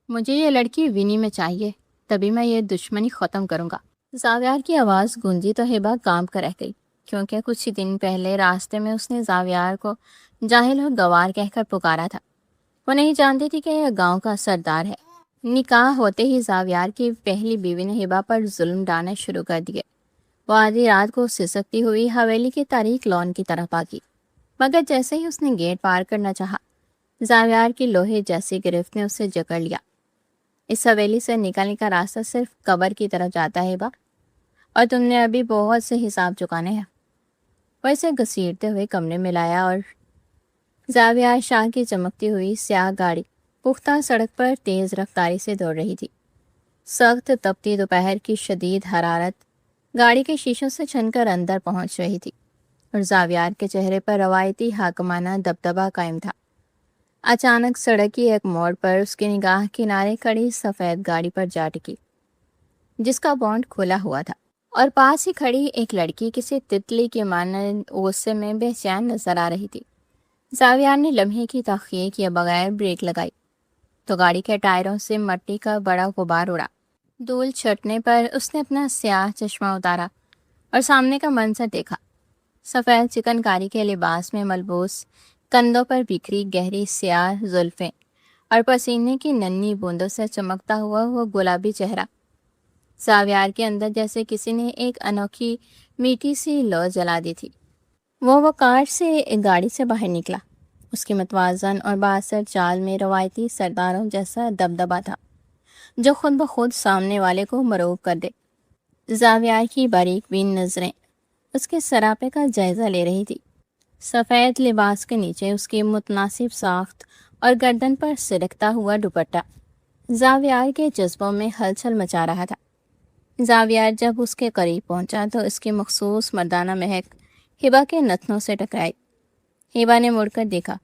مجھے یہ لڑکی ونی میں چاہیے، تبھی میں یہ دشمنی ختم کروں گا۔ زاویار کی آواز گونجی تو ہبا کام کر رہ گئی، کیونکہ کچھ ہی دن پہلے راستے میں اس نے زاویار کو جاہل اور گوار کہہ کر پکارا تھا۔ وہ نہیں جانتی تھی کہ یہ گاؤں کا سردار ہے۔ نکاح ہوتے ہی زاویار کی پہلی بیوی نے ہبا پر ظلم ڈالنے شروع کر دیے۔ وہ آدھی رات کو سسکتی ہوئی حویلی کی تاریک لان کی طرف بھاگی، مگر جیسے ہی اس نے گیٹ پار کرنا چاہا، زاویار کی لوہے جیسی گرفت نے اسے جکڑ لیا۔ اس حویلی سے نکلنے کا راستہ صرف قبر کی طرف جاتا ہے ہبا، اور تم نے ابھی بہت سے حساب چکانے ہیں۔ وہ اسے گھسیٹتے ہوئے کمرے میں لایا اور زاویار شاہ کی چمکتی ہوئی سیاہ گاڑی پختہ سڑک پر تیز رفتاری سے دوڑ رہی تھی۔ سخت تپتی دوپہر کی شدید حرارت گاڑی کے شیشوں سے چھن کر اندر پہنچ رہی تھی، اور زاویار کے چہرے پر روایتی حاکمانہ دبدبہ قائم تھا۔ اچانک سڑک کی ایک موڑ پر اس کی نگاہ کنارے کھڑی سفید گاڑی پر جا ٹکی، جس کا بونٹ کھلا ہوا تھا، اور پاس ہی کھڑی ایک لڑکی کسی تتلی کے مانند غصے میں بے چین نظر آ رہی تھی۔ زاویار نے لمحے کی تحقیق کیے بغیر بریک لگائی تو گاڑی کے ٹائروں سے مٹی کا بڑا غبار اڑا۔ دھول چھٹنے پر اس نے اپنا سیاہ چشمہ اتارا اور سامنے کا منظر دیکھا۔ سفید چکن کاری کے لباس میں ملبوس، کندھوں پر بکھری گہری سیاہ زلفیں اور پسینے کی ننھی بوندوں سے چمکتا ہوا وہ گلابی چہرہ۔ زاویار کے اندر جیسے کسی نے ایک انوکھی میٹھی سی لو جلا دی تھی۔ وہ کار سے گاڑی سے باہر نکلا۔ اس کی متوازن اور بااثر چال میں روایتی سرداروں جیسا دبدبہ تھا، جو خود بخود سامنے والے کو مروب کر دے۔ زاویار کی باریک بین نظریں اس کے سراپے کا جائزہ لے رہی تھی۔ سفید لباس کے نیچے اس کی متناسب ساخت اور گردن پر سرکتا ہوا دوپٹہ زاویار کے جذبوں میں ہلچل مچا رہا تھا۔ زاویار جب اس کے قریب پہنچا تو اس کی مخصوص مردانہ مہک ہبا کے نتنوں سے ٹکرائی۔ ہبا نے مڑ کر دیکھا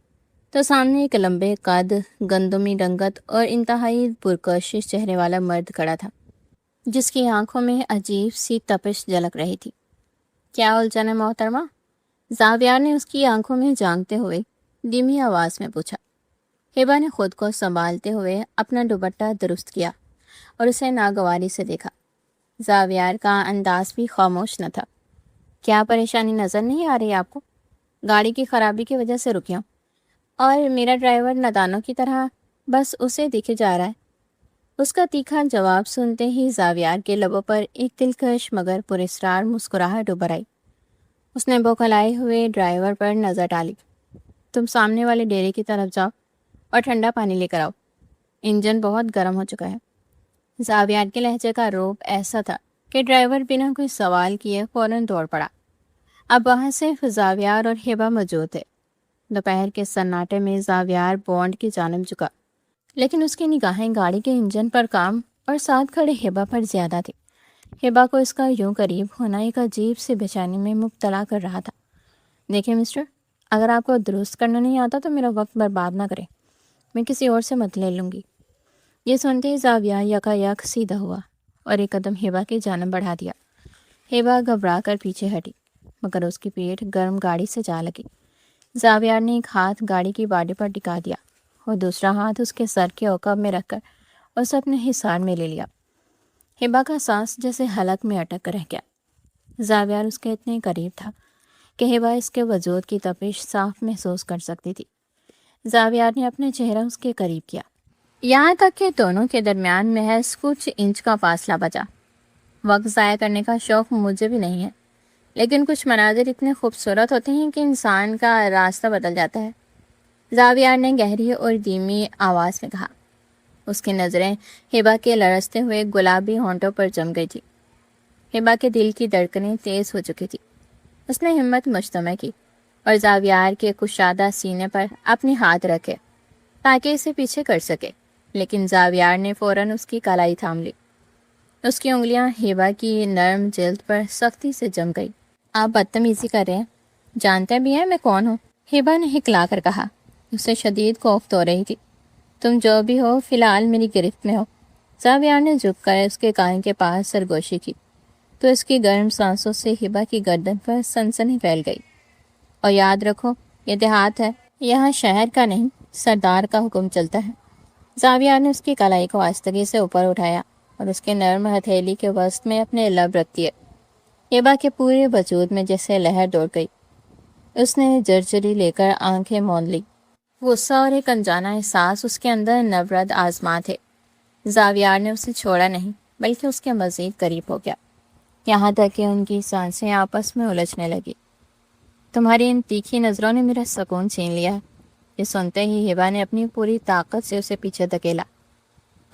تو سامنے ایک لمبے قد، گندمی رنگت اور انتہائی پرکشش چہرے والا مرد کھڑا تھا، جس کی آنکھوں میں عجیب سی تپش جھلک رہی تھی۔ کیا الجھن ہے محترمہ؟ زاویار نے اس کی آنکھوں میں جھانکتے ہوئے دھیمی آواز میں پوچھا۔ ہبا نے خود کو سنبھالتے ہوئے اپنا دوپٹہ درست کیا اور اسے ناگواری سے دیکھا۔ زاویار کا انداز بھی خاموش نہ تھا۔ کیا پریشانی نظر نہیں آ رہی آپ کو؟ گاڑی کی خرابی کی وجہ سے رکی ہوں، اور میرا ڈرائیور نادانوں کی طرح بس اسے دیکھے جا رہا ہے۔ اس کا تیکھا جواب سنتے ہی زاویار کے لبوں پر ایک دلکش مگر پراسرار مسکراہٹ ابھر آئی۔ اس نے بوکھلائے ہوئے ڈرائیور پر نظر ڈالی۔ تم سامنے والے ڈیرے کی طرف جاؤ اور ٹھنڈا پانی لے کر آؤ، انجن بہت گرم ہو چکا ہے۔ زاویار کے لہجے کا روپ ایسا تھا کہ ڈرائیور بنا کوئی سوال کیے فوراً دوڑ پڑا۔ اب وہاں صرف زاویار اور ہبا موجود تھے۔ دوپہر کے سناٹے میں زاویار بونڈ کی جانب جھکا، لیکن اس کی نگاہیں گاڑی کے انجن پر کام اور ساتھ کھڑے ہبا پر زیادہ تھی۔ ہبا کو اس کا یوں قریب ہونا ایک عجیب سے بے چینی میں مبتلا کر رہا تھا۔ دیکھیں مسٹر، اگر آپ کو درست کرنا نہیں آتا تو میرا وقت برباد نہ کریں، میں کسی اور سے مت لے لوں گی۔ یہ سنتے ہی زاویار یکایک سیدھا ہوا اور ایک قدم ہبا کی جانب بڑھا دیا۔ ہبا گھبرا کر پیچھے ہٹی، مگر اس کی پیٹھ گرم گاڑی سے جا لگی۔ زاویار نے ایک ہاتھ گاڑی کی باڈی پر ٹکا دیا اور دوسرا ہاتھ اس کے سر کے عقب میں رکھ کر اسے اپنے حصار میں لے لیا۔ ہبا کا سانس جیسے حلق میں اٹک رہ گیا۔ زاویار اس کے اتنے قریب تھا کہ ہبا اس کے وجود کی تپش صاف محسوس کر سکتی تھی۔ زاویار نے اپنے چہرہ اس کے قریب کیا، یہاں تک کہ دونوں کے درمیان محض کچھ انچ کا فاصلہ بچا۔ وقت ضائع کرنے کا شوق مجھے بھی نہیں ہے، لیکن کچھ مناظر اتنے خوبصورت ہوتے ہیں کہ انسان کا راستہ بدل جاتا ہے، زاویار نے گہری اور دھیمی آواز میں کہا۔ اس کی نظریں ہبا کے لرزتے ہوئے گلابی ہونٹوں پر جم گئی تھی۔ ہبا کے دل کی دھڑکنیں تیز ہو چکی تھی۔ اس نے ہمت مجتمع کی اور زاویار کے کشادہ سینے پر اپنے ہاتھ رکھے تاکہ اسے پیچھے کر سکے، لیکن زاویار نے فوراً اس کی کلائی تھام لی۔ اس کی انگلیاں ہبا کی نرم جلد پر سختی سے جم گئی۔ آپ بدتمیزی کر رہے ہیں، جانتے بھی ہیں میں کون ہوں، ہبا نے ہکلا کر کہا۔ اسے شدید کوفت ہو رہی تھی۔ تم جو بھی ہو فی الحال میری گرفت میں ہو۔ زاویار نے جھک کر اس کے کان کے پاس سرگوشی کی تو اس کی گرم سانسوں سے ہبا کی گردن پر سنسنی پھیل گئی۔ اور یاد رکھو، یہ دیہات ہے، یہاں شہر کا نہیں، سردار کا حکم چلتا ہے۔ زاویار نے اس کی کلائی کو آہستگی سے اوپر اٹھایا اور اس کے نرم ہتھیلی کے وسط میں اپنے لب رکھ دیے۔ ہیبا کے پورے وجود میں جیسے لہر دوڑ گئی۔ اس نے جرجری لے کر آنکھیں موند لی۔ غصہ اور ایک انجانا احساس اس کے اندر نورد آزما تھے۔ زاویار نے اسے چھوڑا نہیں بلکہ اس کے مزید قریب ہو گیا، یہاں تک کہ ان کی سانسیں آپس میں الجھنے لگی۔ تمہاری ان تیکھی نظروں نے میرا سکون چھین لیا۔ یہ سنتے ہی ہیبا نے اپنی پوری طاقت سے اسے پیچھے دھکیلا۔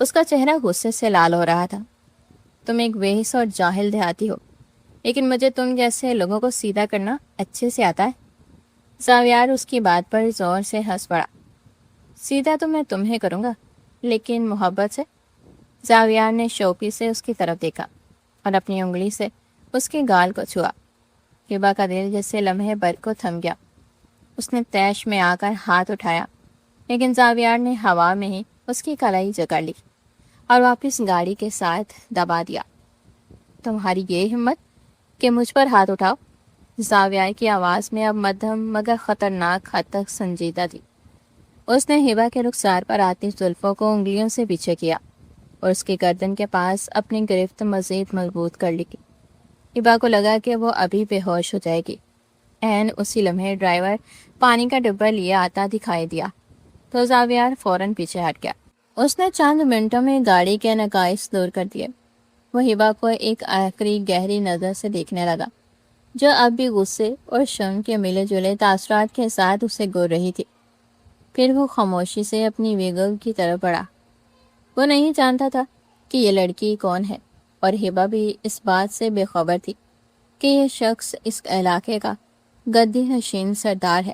اس کا چہرہ غصے سے لال ہو رہا تھا۔ تم ایک بے حس اور جاہل دیہاتی ہو، لیکن مجھے تم جیسے لوگوں کو سیدھا کرنا اچھے سے آتا ہے۔ زاویار اس کی بات پر زور سے ہنس پڑا۔ سیدھا تو میں تمہیں کروں گا، لیکن محبت سے؟ زاویار نے شوقی سے اس کی طرف دیکھا اور اپنی انگلی سے اس کے گال کو چھوا۔ ہیبا کا دل جیسے لمحے بھر کو تھم گیا۔ اس نے تیش میں آ کر ہاتھ اٹھایا، لیکن زاویار نے ہوا میں ہی اس کی کلائی جکڑ لی اور واپس گاڑی کے ساتھ دبا دیا۔ تمہاری یہ ہمت کہ مجھ پر ہاتھ اٹھاؤ؟ زاویار کی آواز میں اب مدھم مگر خطرناک حد تک سنجیدہ تھی۔ اس نے ہیبا کے رخسار پر آتی زلفوں کو انگلیوں سے پیچھے کیا اور اس کی گردن کے پاس اپنی گرفت مزید مضبوط کر لی۔ ہیبا کو لگا کہ وہ ابھی بے ہوش ہو جائے گی۔ عین اسی لمحے ڈرائیور پانی کا ڈبہ لیے آتا دکھائی دیا تو زاویار فوراً پیچھے ہٹ گیا۔ اس نے چند منٹوں میں گاڑی کے نقائص دور کر دیے۔ وہ ہیبا کو ایک آخری گہری نظر سے دیکھنے لگا، جو اب بھی غصے اور شرم کے ملے جلے تاثرات کے ساتھ اسے گور رہی تھی۔ پھر وہ خاموشی سے اپنی ویگل کی طرف بڑھا۔ وہ نہیں جانتا تھا کہ یہ لڑکی کون ہے، اور ہیبا بھی اس بات سے بے خبر تھی کہ یہ شخص اس علاقے کا گدی نشین سردار ہے۔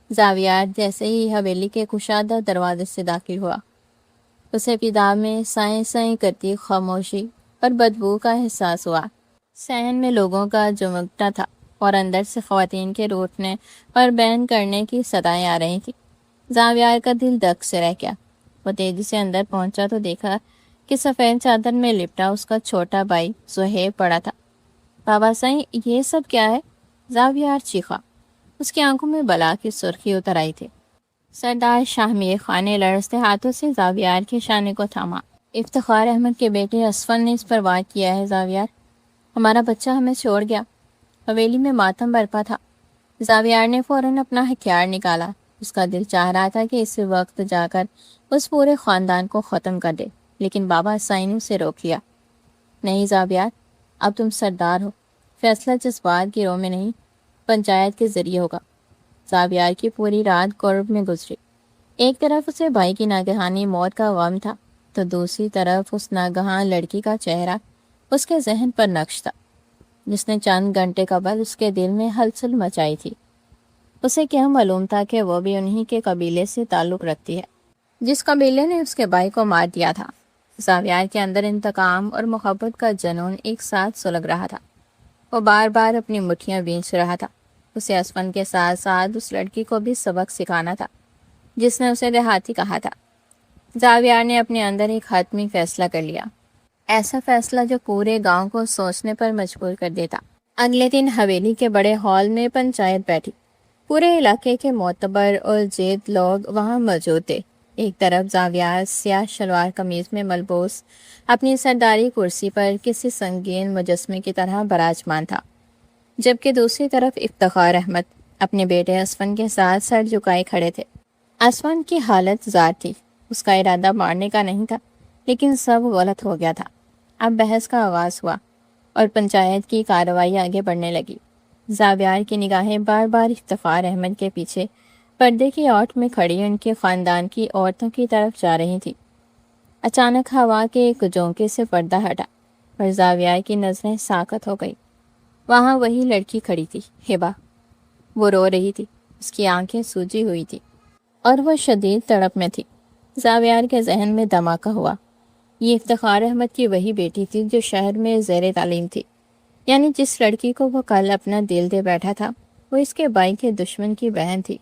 زاویار جیسے ہی حویلی کے کشادہ دروازے سے داخل ہوا، اسے فضا میں سائیں سائیں کرتی خاموشی اور بدبو کا احساس ہوا۔ صحن میں لوگوں کا جمگٹا تھا اور اندر سے خواتین کے روٹنے اور بین کرنے کی صدائیں آ رہی تھیں۔ زاویار کا دل دھک سے رہ گیا۔ وہ تیزی سے اندر پہنچا تو دیکھا کہ سفید چادر میں لپٹا اس کا چھوٹا بھائی زہیب پڑا تھا۔ بابا سائیں، یہ سب کیا ہے؟ زاویار چیخا۔ اس کی آنکھوں میں بلا کی سرخی اتر آئی تھی۔ سردار شاہمیر خان نے لرزتے ہاتھوں سے زاویار کے شانے کو تھاما۔ افتخار احمد کے بیٹے اسفل نے اس پر وار کیا ہے زاویار۔ ہمارا بچہ ہمیں چھوڑ گیا۔ حویلی میں ماتم برپا تھا۔ زاویار نے فوراً اپنا ہتھیار نکالا۔ اس کا دل چاہ رہا تھا کہ اس وقت جا کر اس پورے خاندان کو ختم کر دے، لیکن بابا سائیں نے اسے روک لیا۔ نہیں زاویار، اب تم سردار ہو۔ فیصلہ جذبات گروہ میں نہیں، پنچایت کے ذریعے ہوگا۔ زاویار کی پوری رات کرب میں گزری۔ ایک طرف اسے بھائی کی ناگہانی موت کا غم تھا تو دوسری طرف اس ناگہاں لڑکی کا چہرہ اس کے ذہن پر نقش تھا، جس نے چند گھنٹے قبل اس کے دل میں ہلچل مچائی تھی۔ اسے کیا معلوم تھا کہ وہ بھی انہی کے قبیلے سے تعلق رکھتی ہے جس قبیلے نے اس کے بھائی کو مار دیا تھا۔ زاویار کے اندر انتقام اور محبت کا جنون ایک ساتھ سلگ رہا تھا۔ وہ بار بار اپنی مٹھیاں بیچ رہا تھا۔ اسے اسفن کے ساتھ ساتھ اس لڑکی کو بھی سبق سکھانا تھا جس نے اسے دیہاتی کہا تھا۔ زاویار نے اپنے اندر ایک حتمی فیصلہ کر لیا، ایسا فیصلہ جو پورے گاؤں کو سوچنے پر مجبور کر دیتا۔ اگلے دن حویلی کے بڑے ہال میں پنچایت بیٹھی۔ پورے علاقے کے معتبر اور جید لوگ وہاں موجود تھے۔ ایک طرف زاویار سیاہ شلوار قمیض میں ملبوس اپنی سرداری کرسی پر کسی سنگین مجسمے کی طرح براجمان تھا، جبکہ دوسری طرف افتخار احمد اپنے بیٹے اسفن کے ساتھ سر جھکائے کھڑے تھے۔ اسفن کی حالت زار تھی۔ اس کا ارادہ مارنے کا نہیں تھا، لیکن سب غلط ہو گیا تھا۔ اب بحث کا آغاز ہوا اور پنچایت کی کارروائی آگے بڑھنے لگی۔ زاویار کی نگاہیں بار بار افتخار احمد کے پیچھے پردے کی اوٹ میں کھڑی ان کے خاندان کی عورتوں کی طرف جا رہی تھی۔ اچانک ہوا کے ایک جھونکے سے پردہ ہٹا اور زاویار کی نظریں ساکت ہو گئی۔ وہاں وہی لڑکی کھڑی تھی، ہیبا۔ وہ رو رہی تھی، اس کی آنکھیں سوجی ہوئی تھی اور وہ شدید تڑپ میں تھی۔ زاویار کے ذہن میں دھماکہ ہوا۔ یہ افتخار احمد کی وہی بیٹی تھی جو شہر میں زیر تعلیم تھی، یعنی جس لڑکی کو وہ کل اپنا دل دے بیٹھا تھا وہ اس کے بھائی کے دشمن کی بہن تھی۔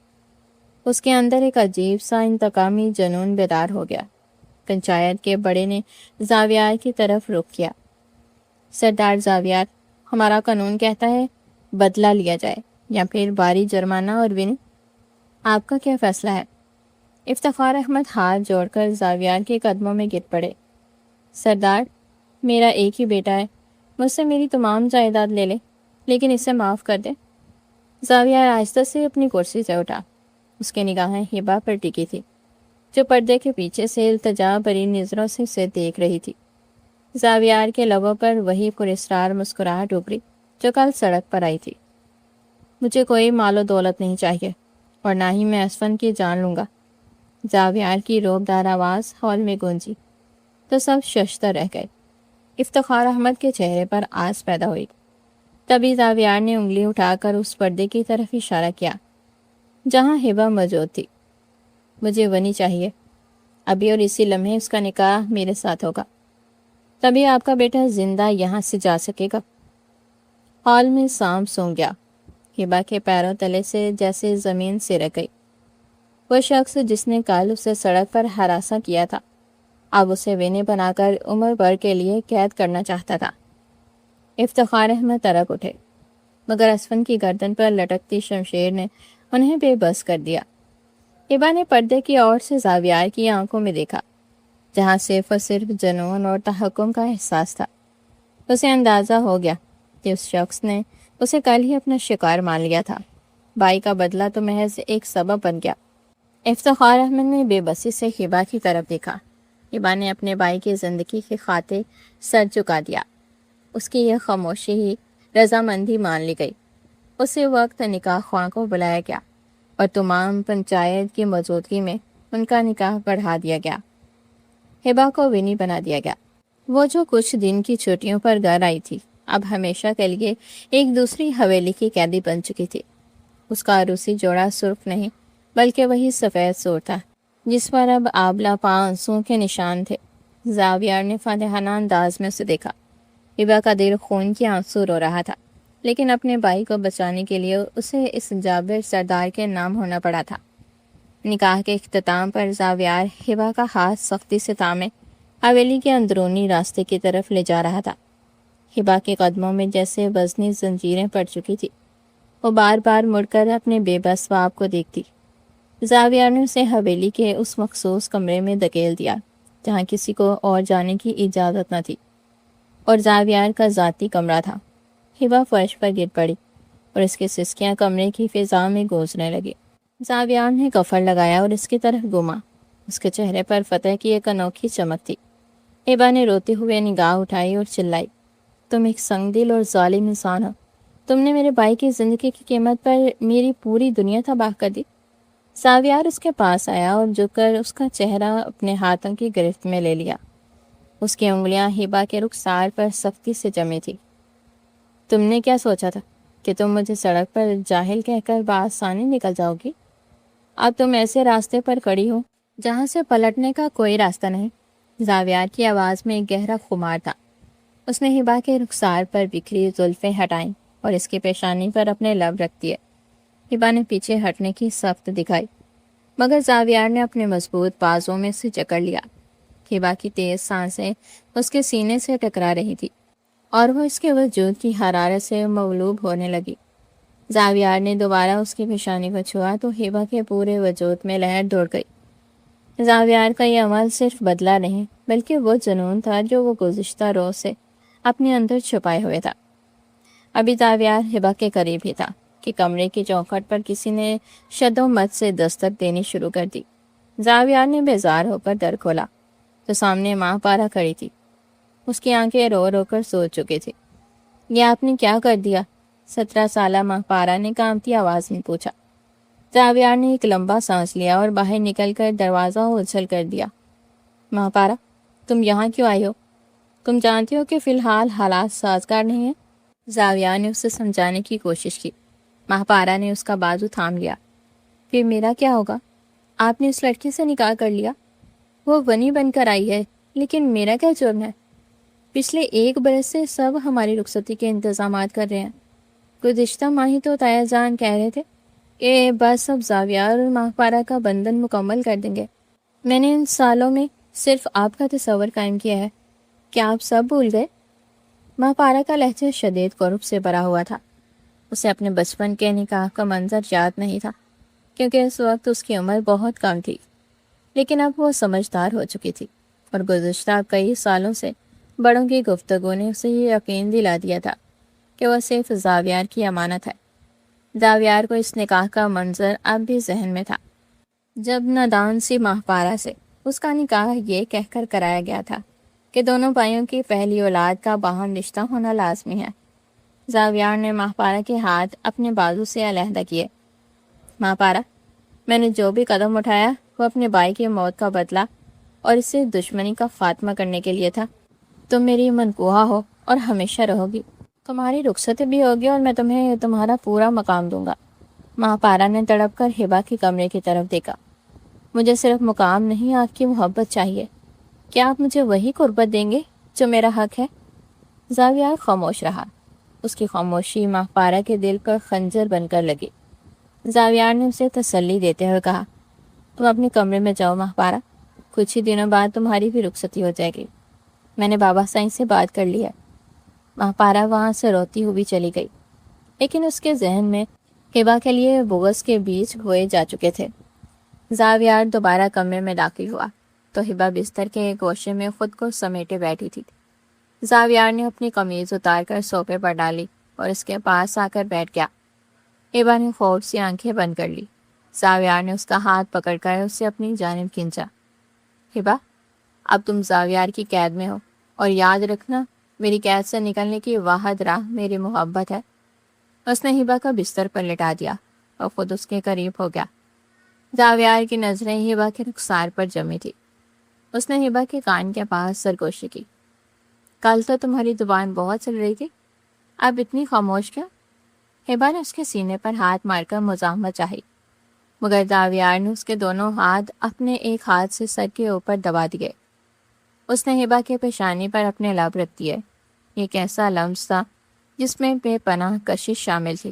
اس کے اندر ایک عجیب سا انتقامی جنون بیدار ہو گیا۔ پنچایت کے بڑے نے زاویار کی طرف رخ کیا۔ سردار زاویار، ہمارا قانون کہتا ہے بدلہ لیا جائے یا پھر بھاری جرمانہ اور ونی۔ آپ کا کیا فیصلہ ہے؟ افتخار احمد ہاتھ جوڑ کر زاویار کے قدموں میں گر پڑے۔ سردار، میرا ایک ہی بیٹا ہے، مجھ سے میری تمام جائیداد لے لے، لیکن اسے معاف کر دے۔ زاویار آہستہ سے اپنی کرسی سے اٹھا۔ اس کی نگاہیں ہبا پر ٹکی تھی، جو پردے کے پیچھے سے التجا بھری نظروں سے اسے دیکھ رہی تھی۔ زاویار کے لبوں پر وہی پراسرار مسکراہٹ ابھری جو کل سڑک پر آئی تھی۔ مجھے کوئی مال و دولت نہیں چاہیے، اور نہ ہی میں اسفن کی جان لوں گا۔ زاویار کی روبدار آواز ہال میں گونجی تو سب ششدر رہ گئے۔ افتخار احمد کے چہرے پر آس پیدا ہوئی۔ تبھی زاویار نے انگلی اٹھا کر اس پردے کی طرف اشارہ کیا جہاں ہبا موجود تھی۔ مجھے ونی چاہیے، ابھی اور اسی لمحے اس کا نکاح میرے ساتھ ہوگا، تبھی آپ کا بیٹا زندہ یہاں سے جا سکے گا۔ ہال میں سانپ سونگ گیا۔ ہبا کے پیروں تلے سے جیسے زمین سرک گئی۔ وہ شخص جس نے کل اسے سڑک پر ہراساں کیا تھا، اب اسے وینے بنا کر عمر بھر کے لیے قید کرنا چاہتا تھا۔ افتخار احمد تڑپ اٹھے، مگر اسفن کی گردن پر لٹکتی شمشیر نے انہیں بے بس کر دیا۔ ہبا نے پردے کی اور سے زاویار کی آنکھوں میں دیکھا، جہاں صرف اور صرف جنون اور تحکم کا احساس تھا۔ اسے اندازہ ہو گیا کہ اس شخص نے اسے کل ہی اپنا شکار مان لیا تھا۔ بائی کا بدلہ تو محض ایک سبب بن گیا۔ افتخار احمد نے بے بسی سے ہبا کی طرف دیکھا۔ ہبا نے اپنے بھائی کی زندگی کی خاطر سر جھکا دیا۔ اس کی یہ خاموشی ہی رضامندی مان لی گئی۔ اسی وقت نکاح خواہ کو بلایا گیا اور تمام پنچایت کی موجودگی میں ان کا نکاح بڑھا دیا گیا۔ ہبا کو وینی بنا دیا گیا۔ وہ جو کچھ دن کی چھٹیوں پر گھر آئی تھی، اب ہمیشہ کے لیے ایک دوسری حویلی کی قیدی بن چکی تھی۔ اس کا عروسی جوڑا سرخ نہیں بلکہ وہی سفید سور تھا جس پر اب آبلہ آنسوؤں کے نشان تھے۔ زاویار نے فاتحانہ انداز میں اسے دیکھا۔ ہبا کا دل خون کے آنسو رو رہا تھا، لیکن اپنے بھائی کو بچانے کے لیے اسے اس جابر سردار کے نام ہونا پڑا تھا۔ نکاح کے اختتام پر زاویار ہبا کا ہاتھ سختی سے تھامے حویلی کے اندرونی راستے کی طرف لے جا رہا تھا۔ ہبا کے قدموں میں جیسے وزنی زنجیریں پڑ چکی تھی۔ وہ بار بار مڑ کر اپنے بے بس باپ کو دیکھتی۔ زاویار نے اسے حویلی کے اس مخصوص کمرے میں دھکیل دیا جہاں کسی کو اور جانے کی اجازت نہ تھی، اور زاویار کا ذاتی کمرہ تھا۔ ہبا فرش پر گر پڑی اور اس کی سسکیاں کمرے کی فضا میں گونجنے لگی۔ زاویار نے کفر لگایا اور اس کی طرف گھوما۔ اس کے چہرے پر فتح کی ایک انوکھی چمک تھی۔ ہبا نے روتے ہوئے نگاہ اٹھائی اور چلائی، تم ایک سنگ دل اور ظالم انسان ہو۔ تم نے میرے بھائی کی زندگی کی قیمت پر میری پوری دنیا تباہ کر دی۔ زاویار اس کے پاس آیا اور جھک کر اس کا چہرہ اپنے ہاتھوں کی گرفت میں لے لیا۔ اس کی انگلیاں ہبا کے رخسار پر سختی سے جمی تھی۔ تم نے کیا سوچا تھا کہ تم مجھے سڑک پر جاہل کہہ کر بآسانی نکل جاؤ گی؟ اب تم ایسے راستے پر کھڑی ہو جہاں سے پلٹنے کا کوئی راستہ نہیں۔ زاویار کی آواز میں ایک گہرا خمار تھا۔ اس نے ہبا کے رخسار پر بکھری زلفیں ہٹائیں اور اس کی پیشانی پر اپنے لب رکھ دیے۔ ہبا نے پیچھے ہٹنے کی سخت دکھائی، مگر زاویار نے اپنے مضبوط بازوں میں سے جکڑ لیا۔ ہبا کی تیز سانسیں اس کے سینے سے ٹکرا رہی تھی اور وہ اس کے وجود کی حرارت سے مغلوب ہونے لگی۔ زاویار نے دوبارہ اس کی پیشانی کو چھوا تو ہبا کے پورے وجود میں لہر دوڑ گئی۔ زاویار کا یہ عمل صرف بدلہ نہیں بلکہ وہ جنون تھا جو وہ گزشتہ روز سے اپنے اندر چھپائے ہوئے تھا۔ ابھی زاویار ہبا کے قریب ہی تھا کہ کمرے کی چوکھٹ پر کسی نے شد و مت سے دستک دینی شروع کر دی۔ زاویار نے بیزار ہو کر در کھولا تو سامنے ماں پارا کھڑی تھی۔ اس کی آنکھیں رو رو کر سو چکی تھی۔ یہ آپ نے کیا کر دیا؟ 17 سالہ ماں پارا نے کانپتی آواز میں پوچھا۔ زاویار نے ایک لمبا سانس لیا اور باہر نکل کر دروازہ اچھل کر دیا۔ ماں پارا، تم یہاں کیوں آئی ہو؟ تم جانتی ہو کہ فی الحال حالات سازگار نہیں ہیں۔ زاویار نے اسے سمجھانے کی کوشش کی۔ ماں پارا نے اس کا بازو تھام لیا۔ پھر میرا کیا ہوگا؟ آپ نے اس لڑکی سے نکاح کر لیا، وہ ونی بن کر آئی ہے، لیکن میرا کیا جرم ہے؟ پچھلے 1 برس سے سب ہماری رخصتی کے انتظامات کر رہے ہیں۔ گزشتہ ماہ ہی تو تایا جان کہہ رہے تھے کہ بس اب زاویار اور ماہ پارا کا بندھن مکمل کر دیں گے۔ میں نے ان سالوں میں صرف آپ کا تصور قائم کیا ہے، کیا آپ سب بھول گئے؟ ماہ پارا کا لہجہ شدید قرب سے بھرا ہوا تھا۔ اسے اپنے بچپن کے نکاح کا منظر یاد نہیں تھا کیونکہ اس وقت اس کی عمر بہت کم تھی۔ لیکن اب وہ سمجھدار ہو چکی تھی، اور گزشتہ کئی سالوں سے بڑوں کی گفتگو نے اسے یہ یقین دلا دیا تھا کہ وہ صرف زاویار کی امانت ہے۔ زاویار کو اس نکاح کا منظر اب بھی ذہن میں تھا، جب نادان سی ماہپارہ سے اس کا نکاح یہ کہہ کر کرایا گیا تھا کہ دونوں بھائیوں کی پہلی اولاد کا باہم رشتہ ہونا لازمی ہے۔ زاویار نے ماہپارہ کے ہاتھ اپنے بازو سے علیحدہ کیے۔ ماہپارہ، میں نے جو بھی قدم اٹھایا وہ اپنے بھائی کی موت کا بدلہ اور اس سے دشمنی کا خاتمہ کرنے کے لیے تھا۔ تم میری منقوہ ہو اور ہمیشہ رہو گی، تمہاری رخصتی بھی ہوگی اور میں تمہیں تمہارا پورا مقام دوں گا۔ ماہپارہ نے تڑپ کر ہبا کے کمرے کی طرف دیکھا۔ مجھے صرف مقام نہیں، آپ کی محبت چاہیے۔ کیا آپ مجھے وہی قربت دیں گے جو میرا حق ہے؟ زاویار خاموش رہا۔ اس کی خاموشی ماہپارہ کے دل پر خنجر بن کر لگی۔ زاویار نے اسے تسلی دیتے ہوئے کہا، تم اپنے کمرے میں جاؤ ماہپارہ، کچھ ہی دنوں بعد تمہاری بھی رخصتی ہو جائے گی۔ میں نے بابا سائیں سے بات کر لی ہے۔ ماہپارہ وہاں سے روتی ہوئی چلی گئی، لیکن اس کے ذہن میں ہبا کے لیے بغض کے بیج بوئے جا چکے تھے۔ زاویار دوبارہ کمرے میں داخل ہوا تو ہبا بستر کے ایک گوشے میں خود کو سمیٹے بیٹھی تھی۔ زاویار نے اپنی قمیض اتار کر صوفے پر ڈالی اور اس کے پاس آ کر بیٹھ گیا۔ ہبا نے خوف سے آنکھیں بند کر لی۔ زاویار نے اس کا ہاتھ پکڑ کر اسے اپنی جانب کھینچا۔ ہبا، اب تم زاویار کی قید میں ہو، اور یاد رکھنا میری قید سے نکلنے کی واحد راہ میری محبت ہے۔ اس نے ہبا کا بستر پر لٹا دیا اور خود اس کے قریب ہو گیا۔ زاویار کی نظریں ہبا کے رخسار پر جمی تھی۔ اس نے ہبا کے کان کے پاس سرگوشی کی۔ کل تو تمہاری زبان بہت چل رہی تھی، اب اتنی خاموش کیا؟ ہبا نے اس کے سینے پر ہاتھ مار کر مزاحمت چاہی، مگر زاویار نے اس کے دونوں ہاتھ اپنے ایک ہاتھ سے سر کے اوپر دبا دیے۔ اس نے ہبا کے پیشانی پر اپنے لب رکھ دیے۔ ایک ایسا لمس تھا جس میں بے پناہ کشش شامل تھی۔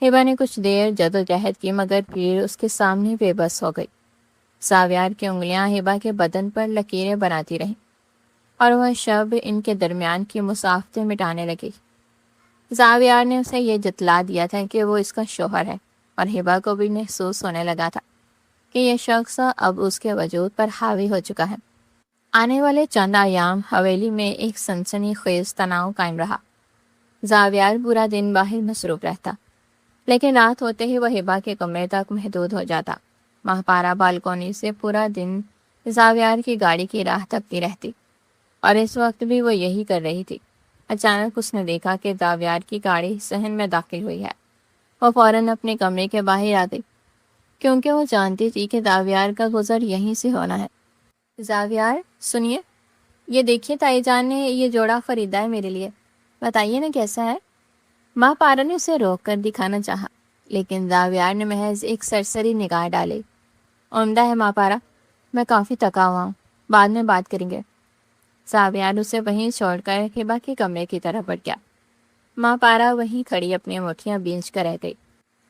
ہبا نے کچھ دیر جدوجہد کی، مگر پھر اس کے سامنے بے بس ہو گئی۔ زاویار کی انگلیاں ہبا کے بدن پر لکیریں بناتی رہیں، اور وہ شب ان کے درمیان کی مسافتیں مٹانے لگی۔ زاویار نے اسے یہ جتلا دیا تھا کہ وہ اس کا شوہر ہے، اور ہبا کو بھی محسوس ہونے لگا تھا کہ یہ شخص اب اس کے وجود پر حاوی ہو چکا ہے۔ آنے والے چند ایام حویلی میں ایک سنسنی خیز تناؤ قائم رہا۔ زاویار پورا دن باہر مصروف رہتا، لیکن رات ہوتے ہی وہ ہبا کے کمرے تک محدود ہو جاتا۔ ماہپارہ بالکونی سے پورا دن زاویار کی گاڑی کی راہ تکتی رہتی، اور اس وقت بھی وہ یہی کر رہی تھی۔ اچانک اس نے دیکھا کہ زاویار کی گاڑی صحن میں داخل ہوئی ہے۔ وہ فوراً اپنے کمرے کے باہر آ گئی، کیونکہ وہ جانتی تھی کہ زاویار کا گزر یہیں سے ہونا ہے۔ زاویار، سنیے، یہ دیکھیے تائی جان نے یہ جوڑا خریدا ہے میرے لیے، بتائیے نا کیسا ہے؟ ماہپارہ نے اسے روک کر دکھانا چاہا، لیکن زاویار نے محض ایک سرسری نگاہ ڈالی۔ عمدہ ہے ماہپارہ، میں کافی تھکا ہوا ہوں، بعد میں بات کریں گے۔ زاویار اسے وہیں چھوڑ کر ہبا کے کمرے کی طرف بڑھ گیا۔ ماہپارہ وہیں کھڑی اپنی مٹھیاں بینچ کر رہ گئی۔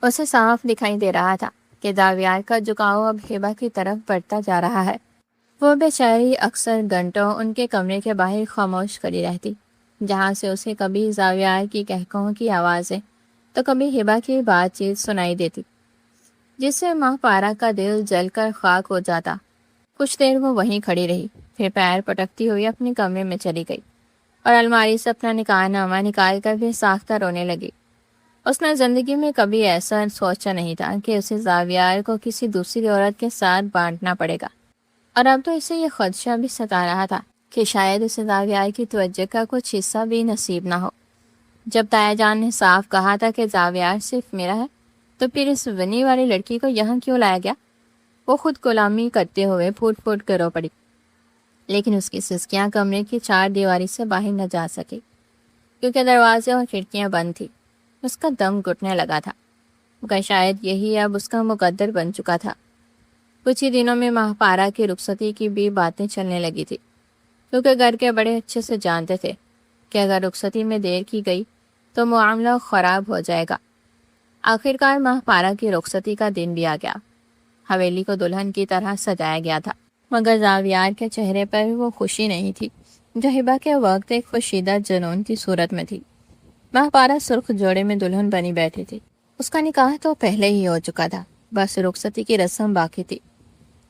اسے صاف دکھائی دے رہا تھا کہ زاویار کا جھکاؤ اب ہبا کی طرف بڑھتا جا رہا ہے۔ وہ بیچاری اکثر گھنٹوں ان کے کمرے کے باہر خاموش کھڑی رہتی، جہاں سے اسے کبھی زاویار کی کہکہوں کی آوازیں تو کبھی ہبا کی بات چیت سنائی دیتی، جس سے ماہپارہ کا دل جل کر خاک ہو جاتا۔ کچھ دیر وہ وہیں کھڑی رہی، پھر پیر پٹکتی ہوئی اپنے کمرے میں چلی گئی اور الماری سے اپنا نکاح نامہ نکال کر بھی ساختہ رونے لگی۔ اس نے زندگی میں کبھی ایسا سوچا نہیں تھا کہ اسے زاویار کو کسی دوسری عورت کے ساتھ بانٹنا پڑے گا، اور اب تو اسے یہ خدشہ بھی ستا رہا تھا کہ شاید اسے زاویار کی توجہ کا کچھ حصہ بھی نصیب نہ ہو۔ جب تایا جان نے صاف کہا تھا کہ زاویار صرف میرا ہے، تو پھر اس ونی والی لڑکی کو یہاں کیوں لایا گیا؟ وہ خود غلامی کرتے ہوئے پھوٹ پھوٹ کر رو پڑی، لیکن اس کی سسکیاں کمرے کی چار دیواری سے باہر نہ جا سکی، کیونکہ دروازے اور کھڑکیاں بند تھی۔ اس کا دم گھٹنے لگا تھا، مگر شاید یہی اب اس کا مقدر بن چکا تھا۔ کچھ ہی دنوں میں ماہپارہ کی رخصتی کی بھی باتیں چلنے لگی تھی، کیونکہ گھر کے بڑے اچھے سے جانتے تھے کہ اگر رخصتی میں دیر کی گئی تو معاملہ خراب ہو جائے گا۔ آخرکار ماہپارہ کی رخصتی کا دن بھی آ گیا۔ حویلی کو دلہن کی طرح سجایا گیا تھا، مگر زاویار کے چہرے پر وہ خوشی نہیں تھی جو ہبا کے وقت ایک خوشیدہ جنون کی صورت میں تھی۔ ماہپارہ سرخ جوڑے میں دلہن بنی بیٹھی تھی۔ اس کا نکاح تو پہلے ہی ہو چکا تھا، بس رخصتی کی رسم باقی تھی۔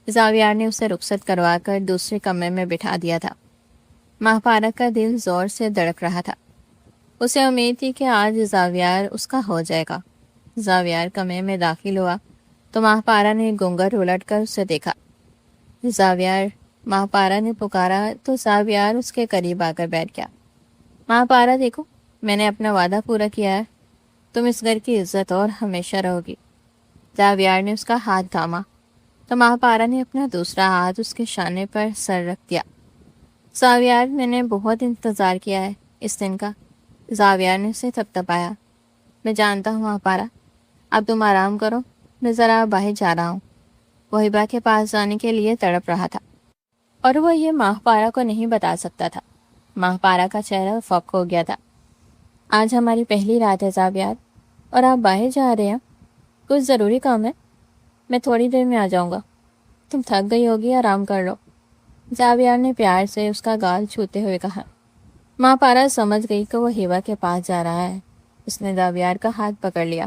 زاویار نے اسے رخصت کروا کر دوسرے کمرے میں بٹھا دیا تھا۔ ماہپارہ کا دل زور سے دھڑک رہا تھا۔ اسے امید تھی کہ آج زاویار اس کا ہو جائے گا۔ زاویار کمرے میں داخل ہوا تو ماہپارہ نے گنگر الٹ کر اسے دیکھا۔ زاویار، ماہپارہ نے پکارا تو زاویار اس کے قریب آ کر بیٹھ گیا۔ ماہپارہ، دیکھو، میں نے اپنا وعدہ پورا کیا ہے، تم اس گھر کی عزت اور ہمیشہ رہو گی۔ زاویار نے اس کا ہاتھ تھاما تو ماہپارہ نے اپنا دوسرا ہاتھ اس کے شانے پر سر رکھ دیا۔ زاویار، میں نے بہت انتظار کیا ہے اس دن کا۔ زاویار نے اسے تھپتھپایا۔ میں جانتا ہوں ماہپارہ، اب تم آرام کرو، میں ذرا باہر جا رہا ہوں۔ وہ ہبا کے پاس جانے کے لیے تڑپ رہا تھا اور وہ یہ ماہپارہ کو نہیں بتا سکتا تھا۔ ماہپارہ کا چہرہ فک ہو گیا تھا۔ آج ہماری پہلی رات ہے زاویار، اور آپ باہر جا رہے ہیں؟ کچھ ضروری کام ہے؟ میں تھوڑی دیر میں آ جاؤں گا، تم تھک گئی ہوگی، آرام کر لو۔ زاویار نے پیار سے اس کا گال چھوتے ہوئے کہا۔ ماہپارہ سمجھ گئی کہ وہ ہیوا کے پاس جا رہا ہے۔ اس نے زاویار کا ہاتھ پکڑ لیا۔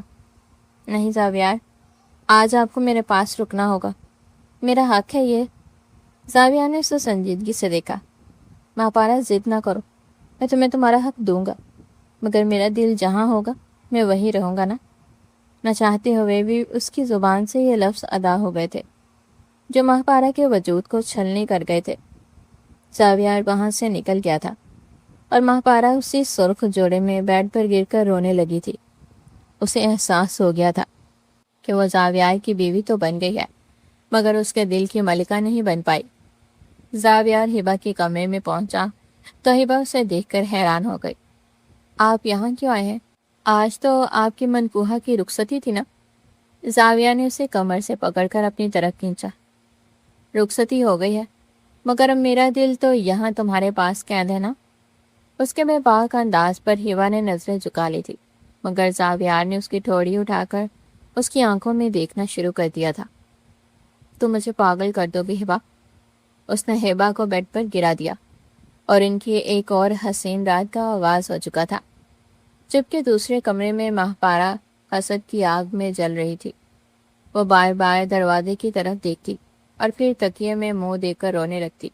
نہیں زاویار، آج آپ کو میرے پاس رکنا ہوگا، میرا حق ہے یہ۔ زاویار نے اسے سنجیدگی سے دیکھا۔ ماہپارہ، ضد نہ کرو، میں تمہیں تمہارا حق دوں گا، مگر میرا دل جہاں ہوگا میں وہی رہوں گا نا۔ نہ چاہتے ہوئے بھی اس کی زبان سے یہ لفظ ادا ہو گئے تھے جو ماہپارہ کے وجود کو چھلنی کر گئے تھے۔ زاویار وہاں سے نکل گیا تھا اور ماہپارہ اسی سرخ جوڑے میں بیڈ پر گر کر رونے لگی تھی۔ اسے احساس ہو گیا تھا کہ وہ زاویار کی بیوی تو بن گئی ہے، مگر اس کے دل کی ملکہ نہیں بن پائی۔ زاویار ہبا کے کمرے میں پہنچا تو ہبا اسے دیکھ کر حیران ہو گئی۔ آپ یہاں کیوں آئے ہیں؟ آج تو آپ کی منقوہہ کی رخصتی تھی نا؟ زاویار نے اسے کمر سے پکڑ کر اپنی طرف کھینچا۔ رخصتی ہو گئی ہے، مگر اب میرا دل تو یہاں تمہارے پاس قید ہے نا۔ اس کے بے باک انداز پر ہیوا نے نظریں جھکا لی تھی، مگر زاویار نے اس کی ٹھوڑی اٹھا کر اس کی آنکھوں میں دیکھنا شروع کر دیا تھا۔ تم مجھے پاگل کر دو گی ہبا۔ اس نے ہبا کو بیڈ پر گرا دیا اور ان کی ایک اور حسین رات کا آغاز ہو چکا تھا، جبکہ دوسرے کمرے میں ماہپارہ حسد کی آگ میں جل رہی تھی۔ وہ بار بار دروازے کی طرف دیکھتی اور پھر تکیے میں منہ دے کر رونے لگتی۔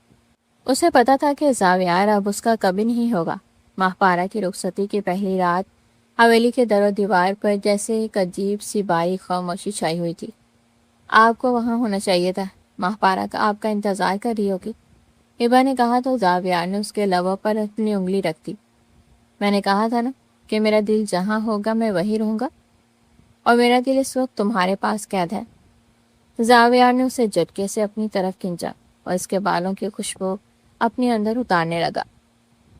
اسے پتا تھا کہ زاویار اب اس کا کبھی نہیں ہوگا۔ ماہپارہ کی رخصتی کی پہلی رات حویلی کے در و دیوار پر جیسے ایک عجیب سی باری خاموشی چھائی ہوئی تھی۔ آپ کو وہاں ہونا چاہیے تھا، ماہپارہ کا آپ کا انتظار کر رہی ہوگی، ہبا نے کہا تو زاویار نے اس کے لبوں پر اپنی انگلی رکھ دی۔ میں نے کہا تھا نا کہ میرا دل جہاں ہوگا میں وہی رہوں گا، اور میرا دل اس وقت تمہارے پاس قید ہے۔ زاویار نے اسے جھٹکے سے اپنی طرف کھینچا اور اس کے بالوں کی خوشبو اپنے اندر اتارنے لگا۔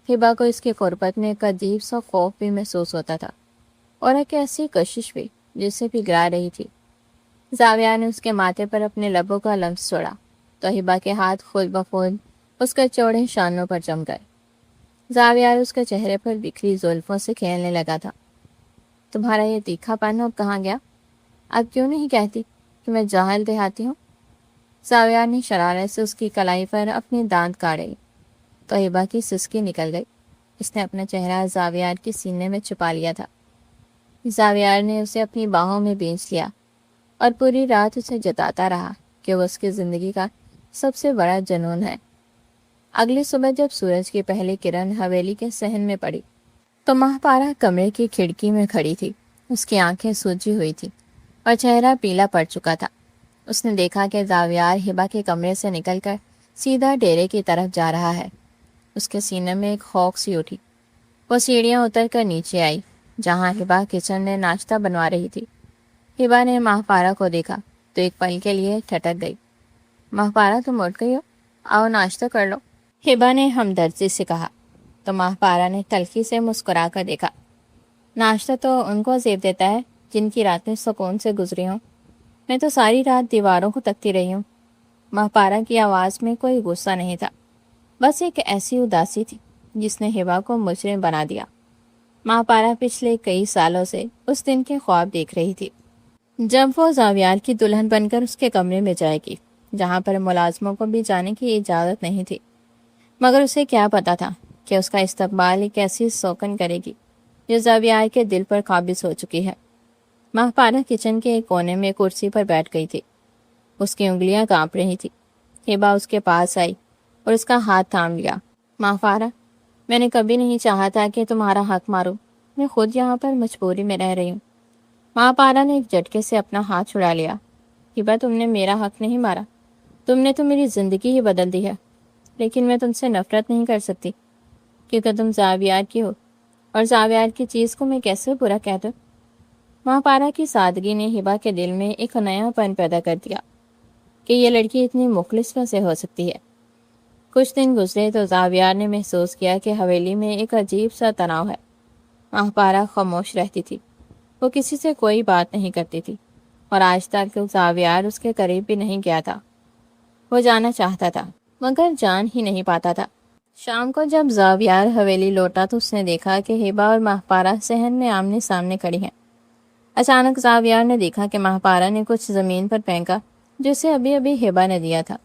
ہبا کو اس کی قربت میں ایک عجیب سا خوف بھی محسوس ہوتا تھا اور ایک ایسی کشش بھی جسے پگھلا رہی تھی۔ زاویار نے اس کے ماتھے پر اپنے لبوں کا لمس چھوڑا تو ہبا کے ہاتھ خود بخود اس کے چوڑے شانوں پر جم گئے۔ زاویار اس کے چہرے پر بکھری زلفوں سے کھیلنے لگا تھا۔ تمہارا یہ تیکھا پن اب کہاں گیا؟ اب کیوں نہیں کہتی کہ میں جاہل دیہاتی ہوں؟ زاویار نے شرارت سے اس کی کلائی پر اپنی دانت کاڑے تو ہبا کی سسکی نکل گئی۔ اس نے اپنا چہرہ زاویار کے سینے میں چھپا لیا تھا۔ زاویار نے اسے اپنی باہوں میں بھینچ لیا اور پوری رات اسے جتاتا رہا کہ وہ اس کی زندگی کا سب سے بڑا جنون ہے۔ اگلی صبح جب سورج کی پہلی کرن حویلی کے صحن میں پڑی تو ماہپارہ کمرے کی کھڑکی میں کھڑی تھی۔ اس کی آنکھیں سوجی ہوئی تھی اور چہرہ پیلا پڑ چکا تھا۔ اس نے دیکھا کہ زاویار ہبا کے کمرے سے نکل کر سیدھا ڈیرے کی طرف جا رہا ہے۔ اس کے سینے میں ایک خوف سی اٹھی۔ وہ سیڑھیاں اتر کر نیچے آئی جہاں ہبا کچن میں ناشتہ بنوا رہی تھی۔ ہبا نے ماہپارہ کو دیکھا تو ایک پل کے لیے ٹھٹک گئی۔ ماہپارہ، تم اٹھ گئی ہو، آؤ ناشتہ کر لو، ہبا نے ہمدردی سے کہا تو ماہپارہ نے تلخی سے مسکرا کر دیکھا۔ ناشتہ تو ان کو زیب دیتا ہے جن کی راتیں سکون سے گزری ہوں، میں تو ساری رات دیواروں کو تکتی رہی ہوں۔ ماہپارہ کی آواز میں کوئی غصہ نہیں تھا، بس ایک ایسی اداسی تھی جس نے ہبا کو مجرم بنا دیا۔ ماہپارہ پچھلے کئی سالوں سے اس دن کے خواب دیکھ رہی تھی جب وہ زاویار کی دلہن بن کر اس کے کمرے میں جائے گی جہاں پر ملازموں کو بھی جانے کی اجازت نہیں تھی، مگر اسے کیا پتا تھا کہ اس کا استقبال ایک ایسی سوکن کرے گی جو زاویار کے دل پر قابض ہو چکی ہے۔ ماہپارہ کچن کے ایک کونے میں کرسی پر بیٹھ گئی تھی۔ اس کی انگلیاں کانپ رہی تھی ہبا اس کے پاس آئی اور اس کا ہاتھ تھام لیا۔ ماں فارا، میں نے کبھی نہیں چاہا تھا کہ تمہارا حق ماروں، میں خود یہاں پر مجبوری میں رہ رہی ہوں۔ ماں پارا نے ایک جھٹکے سے اپنا ہاتھ چھڑا لیا۔ ہبا، تم نے میرا حق نہیں مارا، تم نے تو میری زندگی ہی بدل دی ہے، لیکن میں تم سے نفرت نہیں کر سکتی کیونکہ تم زاویار کی ہو، اور زاویار کی چیز کو میں کیسے برا کہہ دوں؟ ماں پارا کی سادگی نے ہبا کے دل میں ایک نیا پن پیدا کر دیا کہ یہ لڑکی اتنی مخلص کیسے ہو سکتی ہے۔ کچھ دن گزرے تو زاویار نے محسوس کیا کہ حویلی میں ایک عجیب سا تناؤ ہے۔ ماں پارا خاموش رہتی تھی، وہ کسی سے کوئی بات نہیں کرتی تھی، اور آج تک زاویار اس کے قریب بھی نہیں گیا تھا۔ وہ جانا چاہتا تھا مگر جان ہی نہیں پاتا تھا۔ شام کو جب زاویار حویلی لوٹا تو اس نے دیکھا کہ ہبا اور ماہپارا صحن میں آمنے سامنے کھڑی ہیں۔ اچانک زاویار نے دیکھا کہ ماہپارا نے کچھ زمین پر پھینکا جو اسے ابھی ابھی ہبا نے دیا تھا۔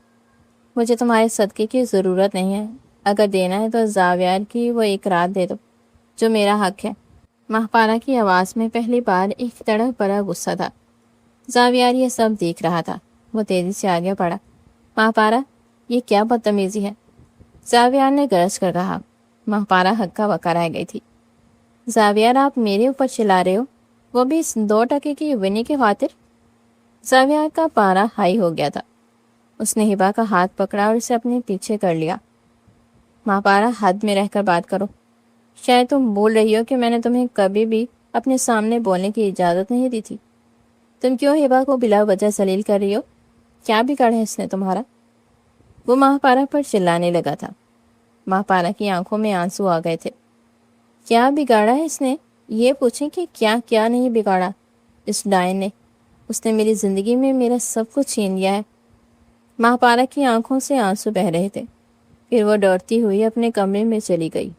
مجھے تمہارے صدقے کی ضرورت نہیں ہے، اگر دینا ہے تو زاویار کی وہ ایک رات دے دو جو میرا حق ہے۔ ماہپارا کی آواز میں پہلی بار ایک تڑپ بھرا غصہ تھا۔ زاویار یہ سب دیکھ رہا تھا، وہ تیزی سے آگے بڑھا۔ ماہپارا، یہ کیا بدتمیزی ہے؟ زاویار نے گرج کر کہا۔ ماہپارا ہکا بکا رہ گئی تھی۔ زاویار، آپ میرے اوپر چلا رہے ہو، وہ بھی اس 2 ٹکے کی ونی کی خاطر؟ زاویار کا پارا ہائی ہو گیا تھا۔ اس نے ہبا کا ہاتھ پکڑا اور اسے اپنے پیچھے کر لیا۔ ماہپارا، حد میں رہ کر بات کرو۔ شاید تم بول رہی ہو کہ میں نے تمہیں کبھی بھی اپنے سامنے بولنے کی اجازت نہیں دی تھی۔ تم کیوں ہبا کو بلا وجہ ذلیل کر رہی ہو؟ کیا بگاڑا ہے اس نے تمہارا؟ وہ ماہپارا پر چلانے لگا تھا۔ ماہپارا کی آنکھوں میں آنسو آ گئے تھے۔ کیا بگاڑا ہے اس نے؟ یہ پوچھیں کہ کیا نہیں بگاڑا اس ڈائن نے؟ اس نے میری زندگی میں میرا سب کچھ چھین لیا ہے۔ ماہپارا کی آنکھوں سے آنسو بہہ رہے تھے۔ پھر وہ ڈرتی ہوئی اپنے کمرے میں چلی گئی۔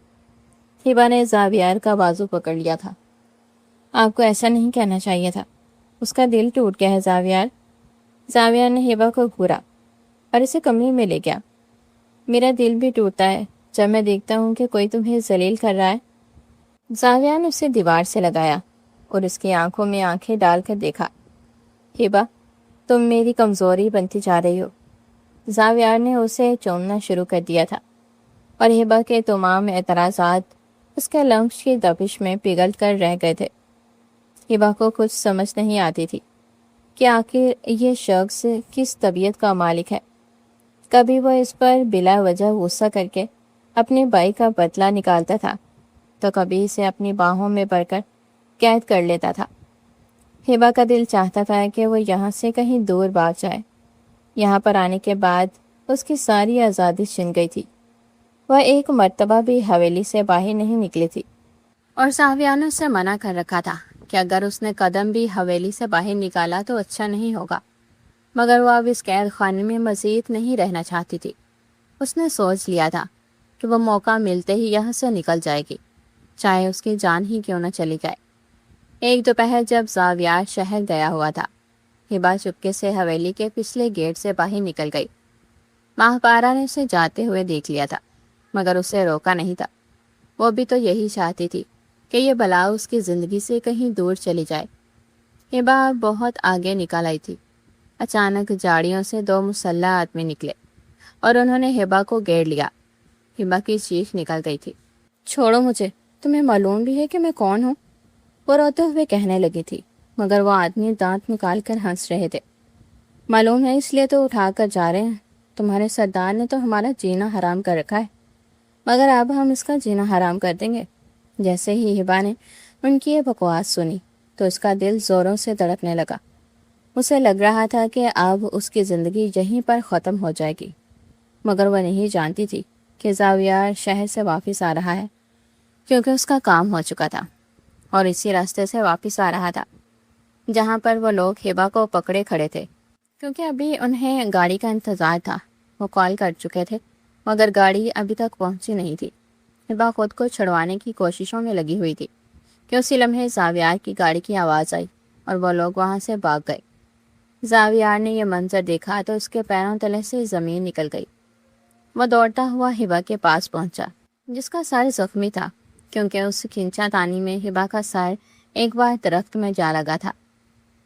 ہبا نے زاویار کا بازو پکڑ لیا تھا۔ آپ کو ایسا نہیں کہنا چاہیے تھا، اس کا دل ٹوٹ گیا ہے زاویار۔ زاویار نے ہبا کو گھورا اور اسے کمرے میں لے گیا۔ میرا دل بھی ٹوٹتا ہے جب میں دیکھتا ہوں کہ کوئی تمہیں ذلیل کر رہا ہے۔ زاویار نے اسے دیوار سے لگایا اور اس کی آنکھوں میں آنکھیں ڈال کر دیکھا۔ ہبا، تم میری کمزوری بنتی جا رہی ہو۔ زاویار نے اسے چومنا شروع کر دیا تھا، اور ہبا کے تمام اعتراضات اس کے لمس کی دبش میں پگھل کر رہ گئے تھے۔ ہبا کو کچھ سمجھ نہیں آتی تھی کہ آخر یہ شخص کس طبیعت کا مالک ہے۔ کبھی وہ اس پر بلا وجہ غصہ کر کے اپنے بھائی کا بدلہ نکالتا تھا تو کبھی اسے اپنی باہوں میں بھر کر قید کر لیتا تھا۔ ہبا کا دل چاہتا تھا کہ وہ یہاں سے کہیں دور بھاگ جائے۔ یہاں پر آنے کے بعد اس کی ساری آزادی چھن گئی تھی۔ وہ ایک مرتبہ بھی حویلی سے باہر نہیں نکلی تھی، اور زاویار نے اسے منع کر رکھا تھا کہ اگر اس نے قدم بھی حویلی سے باہر نکالا تو اچھا نہیں ہوگا، مگر وہ اب اس قید خانے میں مزید نہیں رہنا چاہتی تھی۔ اس نے سوچ لیا تھا کہ وہ موقع ملتے ہی یہاں سے نکل جائے گی، چاہے اس کی جان ہی کیوں نہ چلی جائے۔ ایک دوپہر جب زاویار شہر گیا ہوا تھا، ہبا چپکے سے حویلی کے پچھلے گیٹ سے باہر نکل گئی۔ ماہپارا نے اسے جاتے ہوئے دیکھ لیا تھا مگر اسے روکا نہیں تھا۔ وہ بھی تو یہی چاہتی تھی کہ یہ بلا اس کی زندگی سے کہیں دور چلی جائے۔ ہبا بہت آگے نکل آئی تھی۔ اچانک جاڑیوں سے 2 مسلح آدمی نکلے اور انہوں نے ہبا کو گھیر لیا۔ ہبا کی چیخ نکل گئی تھی۔ چھوڑو مجھے، تمہیں معلوم بھی ہے کہ میں کون ہوں؟ وہ روتے ہوئے کہنے لگی تھی، مگر وہ آدمی دانت نکال کر ہنس رہے تھے۔ معلوم ہے، اس لیے تو اٹھا کر جا رہے ہیں۔ تمہارے سردار نے تو ہمارا جینا حرام کر رکھا ہے، مگر اب ہم اس کا جینا حرام کر دیں گے۔ جیسے ہی ہبا نے ان کی یہ بکواس سنی تو اس کا دل زوروں سے دھڑکنے لگا۔ اسے لگ رہا تھا کہ اب اس کی زندگی یہیں پر ختم ہو جائے گی، مگر وہ نہیں جانتی تھی کہ زاویار شہر سے واپس آ رہا ہے، کیونکہ اس کا کام ہو چکا تھا اور اسی راستے سے واپس آ رہا تھا جہاں پر وہ لوگ ہبا کو پکڑے کھڑے تھے، کیونکہ ابھی انہیں گاڑی کا انتظار تھا۔ وہ کال کر چکے تھے مگر گاڑی ابھی تک پہنچی نہیں تھی۔ ہبا خود کو چھڑوانے کی کوششوں میں لگی ہوئی تھی کہ اسی لمحے زاویار کی گاڑی کی آواز آئی اور وہ لوگ وہاں سے بھاگ گئے۔ زاویار نے یہ منظر دیکھا تو اس کے پیروں تلے سے زمین نکل گئی۔ وہ دوڑتا ہوا ہبا کے پاس پہنچا جس کا سر زخمی تھا، کیونکہ اس کھینچا تانی میں ہبا کا سر ایک بار درخت میں جا لگا تھا۔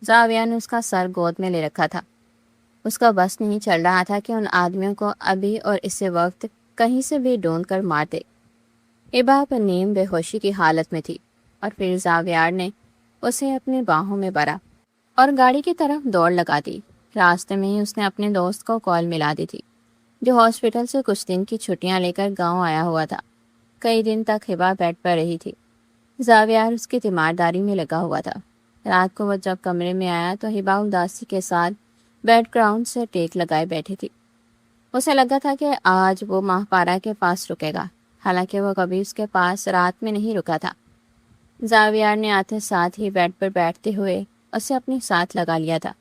زاویار نے اس کا سر گود میں لے رکھا تھا۔ اس کا بس نہیں چل رہا تھا کہ ان آدمیوں کو ابھی اور اسی وقت کہیں سے بھی ڈھونڈ کر مار دے۔ ہبا پر نیم بے ہوشی کی حالت میں تھی اور پھر زاویار نے اسے اپنی باہوں میں بھرا اور گاڑی کی طرف دوڑ لگا دی۔ راستے میں ہی اس نے اپنے دوست کو کال ملا دی تھی جو ہاسپٹل سے کچھ دن کی چھٹیاں لے کر گاؤں آیا ہوا تھا۔ کئی دن تک ہبا بیڈ پر رہی تھی۔ زاویار اس کی تیمارداری میں لگا ہوا تھا۔ رات کو وہ جب کمرے میں آیا تو ہبا اداسی کے ساتھ بیڈ گراؤنڈ سے ٹیک لگائے بیٹھی تھی۔ اسے لگا تھا کہ آج وہ ماہ پارا کے پاس رکے گا، حالانکہ وہ کبھی اس کے پاس رات میں نہیں رکا تھا۔ زاویار نے آتے ساتھ ہی بیڈ پر بیٹھتے ہوئے اسے اپنے ساتھ لگا لیا تھا۔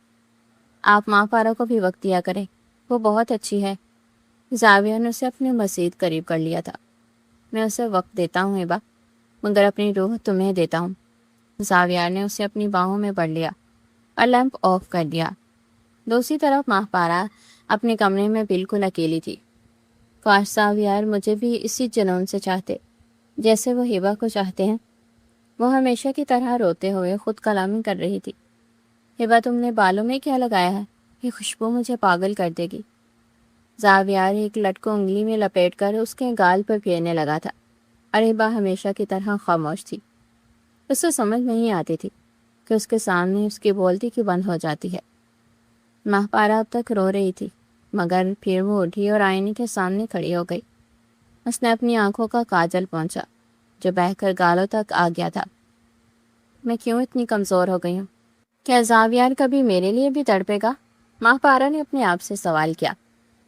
آپ ماہ پارا کو بھی وقت دیا کریں، وہ بہت اچھی ہے۔ زاویار نے اسے اپنے مزید قریب کر لیا تھا۔ میں اسے وقت دیتا ہوں ہبا، مگر اپنی روح تمہیں دیتا ہوں۔ زاویار نے اسے اپنی باہوں میں بڑھ لیا اور لیمپ آف کر دیا۔ دوسری طرف ماہ پارا اپنے کمرے میں بالکل اکیلی تھی۔ کاش زاویار مجھے بھی اسی جنون سے چاہتے جیسے وہ ہبا کو چاہتے ہیں۔ وہ ہمیشہ کی طرح روتے ہوئے خود کلامی کر رہی تھی۔ ہبا تم نے بالوں میں کیا لگایا ہے؟ یہ خوشبو مجھے پاگل کر دے گی۔ زاویار ایک لٹ کو انگلی میں لپیٹ کر اس کے گال پر پھیرنے لگا تھا اور ہبا ہمیشہ کی طرح خاموش تھی۔ اسے سمجھ نہیں آتی تھی کہ اس کے سامنے اس کی بولتی کیوں بند ہو جاتی ہے۔ ماہ پارا اب تک رو رہی تھی، مگر پھر وہ اٹھی اور آئینے کے سامنے کھڑی ہو گئی۔ اس نے اپنی آنکھوں کا کاجل پہنچا جو بہہ کر گالوں تک آ گیا تھا۔ میں کیوں اتنی کمزور ہو گئی ہوں؟ کیا زاویار کبھی میرے لیے بھی تڑپے گا؟ ماہ پارا نے اپنے آپ سے سوال کیا،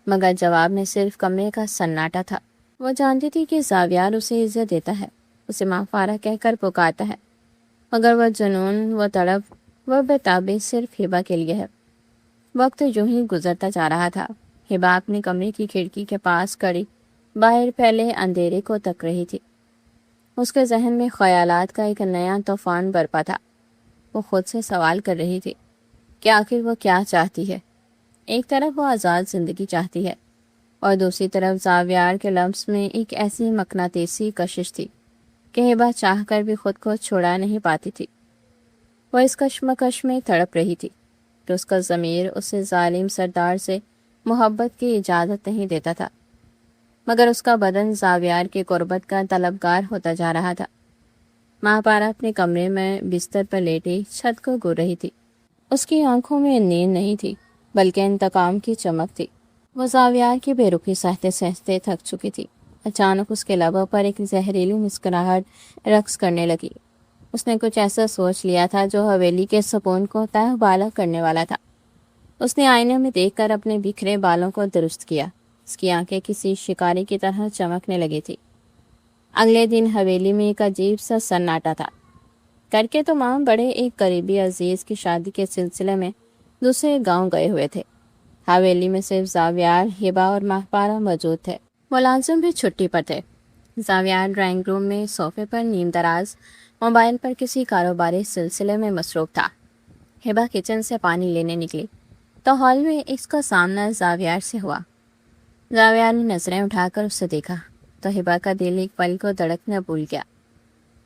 مگر جواب میں صرف کمرے کا سناٹا تھا۔ وہ جانتی تھی کہ زاویار اسے عزت دیتا ہے، اسے ماہ پارا کہہ کر پکارتا ہے، مگر وہ جنون، وہ تڑپ، وہ بےتابی صرف ہبا کے لیے ہے۔ وقت یوں ہی گزرتا جا رہا تھا۔ ہبا اپنے کمرے کی کھڑکی کے پاس کھڑی باہر پھیلے اندھیرے کو تک رہی تھی۔ اس کے ذہن میں خیالات کا ایک نیا طوفان برپا تھا۔ وہ خود سے سوال کر رہی تھی کہ آخر وہ کیا چاہتی ہے۔ ایک طرف وہ آزاد زندگی چاہتی ہے اور دوسری طرف زاویار کے لمس میں ایک ایسی مقناطیسی کشش تھی کہ ہبا چاہ کر بھی خود کو چھڑا نہیں پاتی تھی۔ وہ اس کشمکش میں تڑپ رہی تھی کہ اس کا ضمیر اسے ظالم سردار سے محبت کی اجازت نہیں دیتا تھا، مگر اس کا بدن زاویار کی قربت کا طلبگار ہوتا جا رہا تھا۔ ماہ پارا اپنے کمرے میں بستر پر لیٹی چھت کو گور رہی تھی۔ اس کی آنکھوں میں نیند نہیں تھی بلکہ انتقام کی چمک تھی۔ وہ زاویار کی بے رخی سہتے سہتے تھک چکی تھی۔ اچانک اس کے لبوں پر ایک زہریلی مسکراہٹ رقص کرنے لگی۔ اس نے کچھ ایسا سوچ لیا تھا جو حویلی کے سکون کو تہ بالا کرنے والا تھا۔ اس نے آئینے میں دیکھ کر اپنے بکھرے بالوں کو درست کیا۔ اس کی آنکھیں کسی شکاری کی طرح چمکنے لگی تھی۔ اگلے دن حویلی میں ایک عجیب سا سناٹا تھا۔ کر کے تو ماں بڑے ایک قریبی عزیز کی شادی کے سلسلے میں دوسرے گاؤں گئے ہوئے تھے۔ حویلی میں صرف زاویار، ہبا اور ماہ پارا موجود تھے۔ ملازم بھی چھٹی پر تھے۔ زاویار ڈرائنگ روم میں صوفے پر نیم دراز موبائل پر کسی کاروباری سلسلے میں مصروف تھا۔ ہبا کچن سے پانی لینے نکلی تو ہال میں اس کا سامنا زاویار سے ہوا۔ زاویار نے نظریں اٹھا کر اسے دیکھا تو ہبا کا دل ایک پل کو دھڑکنا بھول گیا۔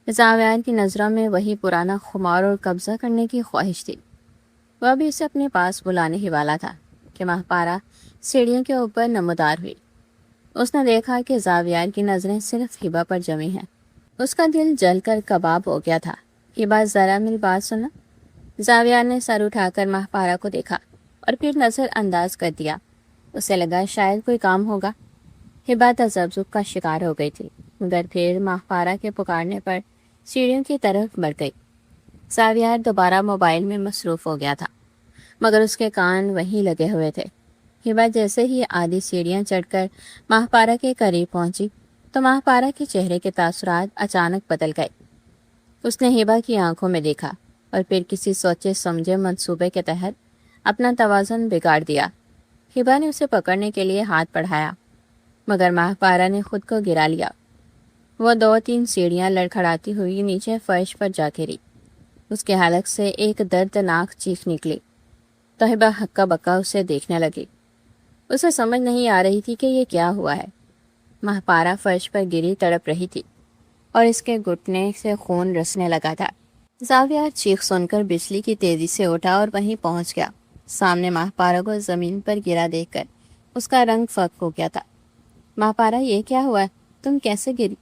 زاویار کی نظروں میں وہی پرانا خمار اور قبضہ کرنے کی خواہش تھی۔ وہ بھی اسے اپنے پاس بلانے ہی والا تھا کہ ماہ پارا سیڑھیوں کے اوپر نمودار ہوئی۔ اس نے دیکھا کہ زاویار کی نظریں صرف ہبا پر جمی ہیں۔ اس کا دل جل کر کباب ہو گیا تھا۔ ہبا ذرا میری بات سننا۔ زاویار نے سر اٹھا کر ماہ پارا کو دیکھا اور پھر نظر انداز کر دیا۔ اسے لگا شاید کوئی کام ہوگا۔ ہبا تذبذب کا شکار ہو گئی تھی، مگر پھر ماہ پارا کے پکارنے پر سیڑھیوں کی طرف بڑھ گئی۔ زاویار دوبارہ موبائل میں مصروف ہو گیا تھا، مگر اس کے کان وہیں لگے ہوئے تھے۔ ہبا جیسے ہی آدھی سیڑھیاں چڑھ کر ماہ پارا کے قریب پہنچی تو ماہ پارا کے چہرے کے تاثرات اچانک بدل گئے۔ اس نے ہبا کی آنکھوں میں دیکھا اور پھر کسی سوچے سمجھے منصوبے کے تحت اپنا توازن بگاڑ دیا۔ ہبا نے اسے پکڑنے کے لیے ہاتھ بڑھایا، مگر ماہ پارا نے خود کو گرا لیا۔ وہ 2-3 سیڑھیاں لڑکھڑاتی ہوئی نیچے فرش پر جا گری۔ اس کے حلق سے ایک دردناک چیخ نکلی تو ہبا ہکا بکا اسے دیکھنے لگی۔ اسے سمجھ نہیں آ رہی تھی کہ یہ کیا ہوا ہے۔ ماہ پارا فرش پر گری تڑپ رہی تھی اور اس کے گھٹنے سے خون رسنے لگا تھا۔ زاویار چیخ سن کر بجلی کی تیزی سے اٹھا اور وہیں پہنچ گیا۔ سامنے ماہپارا کو زمین پر گرا دیکھ کر اس کا رنگ فک ہو گیا تھا۔ ماہپارا، یہ کیا ہوا ہے؟ تم کیسے گری؟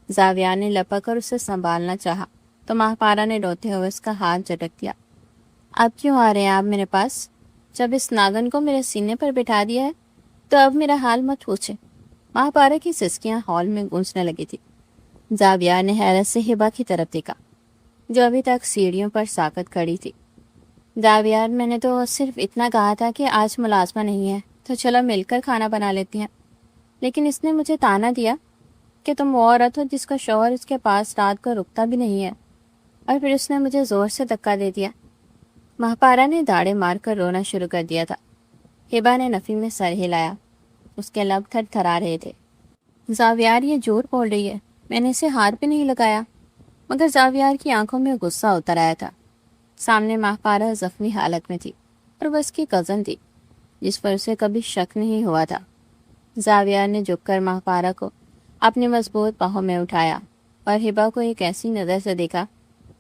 زاویار نے لپک کر اسے سنبھالنا چاہا تو ماہپارا نے روتے ہوئے اس کا ہاتھ جھٹک دیا۔ اب کیوں آ رہے ہیں آپ میرے پاس؟ جب اس ناگن کو میرے سینے پر بٹھا دیا ہے تو اب میرا حال مت پوچھے۔ ماہپارا کی سسکیاں ہال میں گونجنے لگی تھی۔ زاویار نے حیرت سے ہبا کی طرف دیکھا جو ابھی تک سیڑھیوں پر ساکت کھڑی تھی۔ زاویار، میں نے تو صرف اتنا کہا تھا کہ آج ملازمہ نہیں ہے تو چلو مل کر کھانا بنا لیتی ہیں، لیکن اس نے مجھے طعنہ دیا کہ تم وہ عورت ہو جس کا شوہر اس کے پاس رات کو رکتا بھی نہیں ہے، اور پھر اس نے مجھے زور سے دھکا دے دیا۔ ماہپارا نے داڑے مار کر رونا شروع کر دیا تھا۔ ہبا نے نفی میں سر ہلایا، اس کے لب تھر تھرا رہے تھے۔ زاویار یہ جھوٹ بول رہی ہے، میں نے اسے ہاتھ بھی نہیں لگایا۔ مگر زاویار کی آنکھوں میں غصہ اتر آیا تھا۔ سامنے ماہپارا زخمی حالت میں تھی اور وہ اس کی کزن تھی جس پر اسے کبھی شک نہیں ہوا تھا۔ زاویار نے جھک کر ماہپارا کو اپنی مضبوط باہوں میں اٹھایا اور ہبا کو ایک ایسی نظر سے دیکھا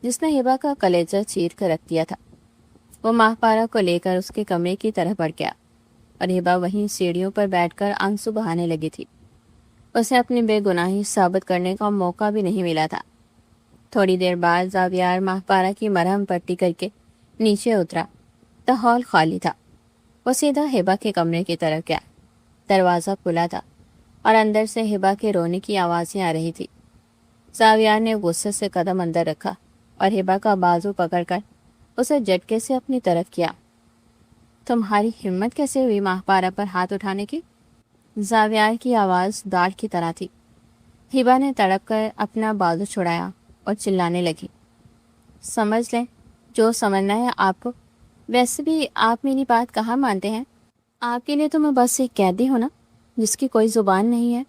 جس نے ہبا کا کلیجہ چیر کر رکھ دیا تھا۔ وہ ماہپارا کو لے کر اس کے کمرے کی طرف بڑھ گیا اور ہبا وہیں سیڑھیوں پر بیٹھ کر آنسو بہانے لگی تھی۔ اسے اپنی بے گناہی ثابت کرنے کا موقع بھی نہیں ملا تھا۔ تھوڑی دیر بعد زاویار ماہپارا کی مرہم پٹی کر کے نیچے اترا تو ہال خالی تھا۔ وہ سیدھا ہبا کے کمرے کی طرف گیا۔ دروازہ کھلا تھا اور اندر سے ہبا کے رونے کی آوازیں آ رہی تھی۔ زاویار نے غصے سے قدم اندر رکھا اور ہبا کا بازو پکڑ کر اسے جھٹکے سے اپنی طرف کیا۔ تمہاری ہمت کیسے ہوئی ماہپارا پر ہاتھ اٹھانے کی؟ زاویار کی آواز ڈانٹ کی طرح تھی۔ ہبا نے تڑپ کر اپنا بازو چھڑایا اور چلانے لگی، سمجھ لیں جو سمجھنا ہے آپ کو، ویسے بھی آپ میری بات کہاں مانتے ہیں؟ آپ کے لیے تو میں بس ایک قیدی ہوں نا، جس کی کوئی زبان نہیں ہے۔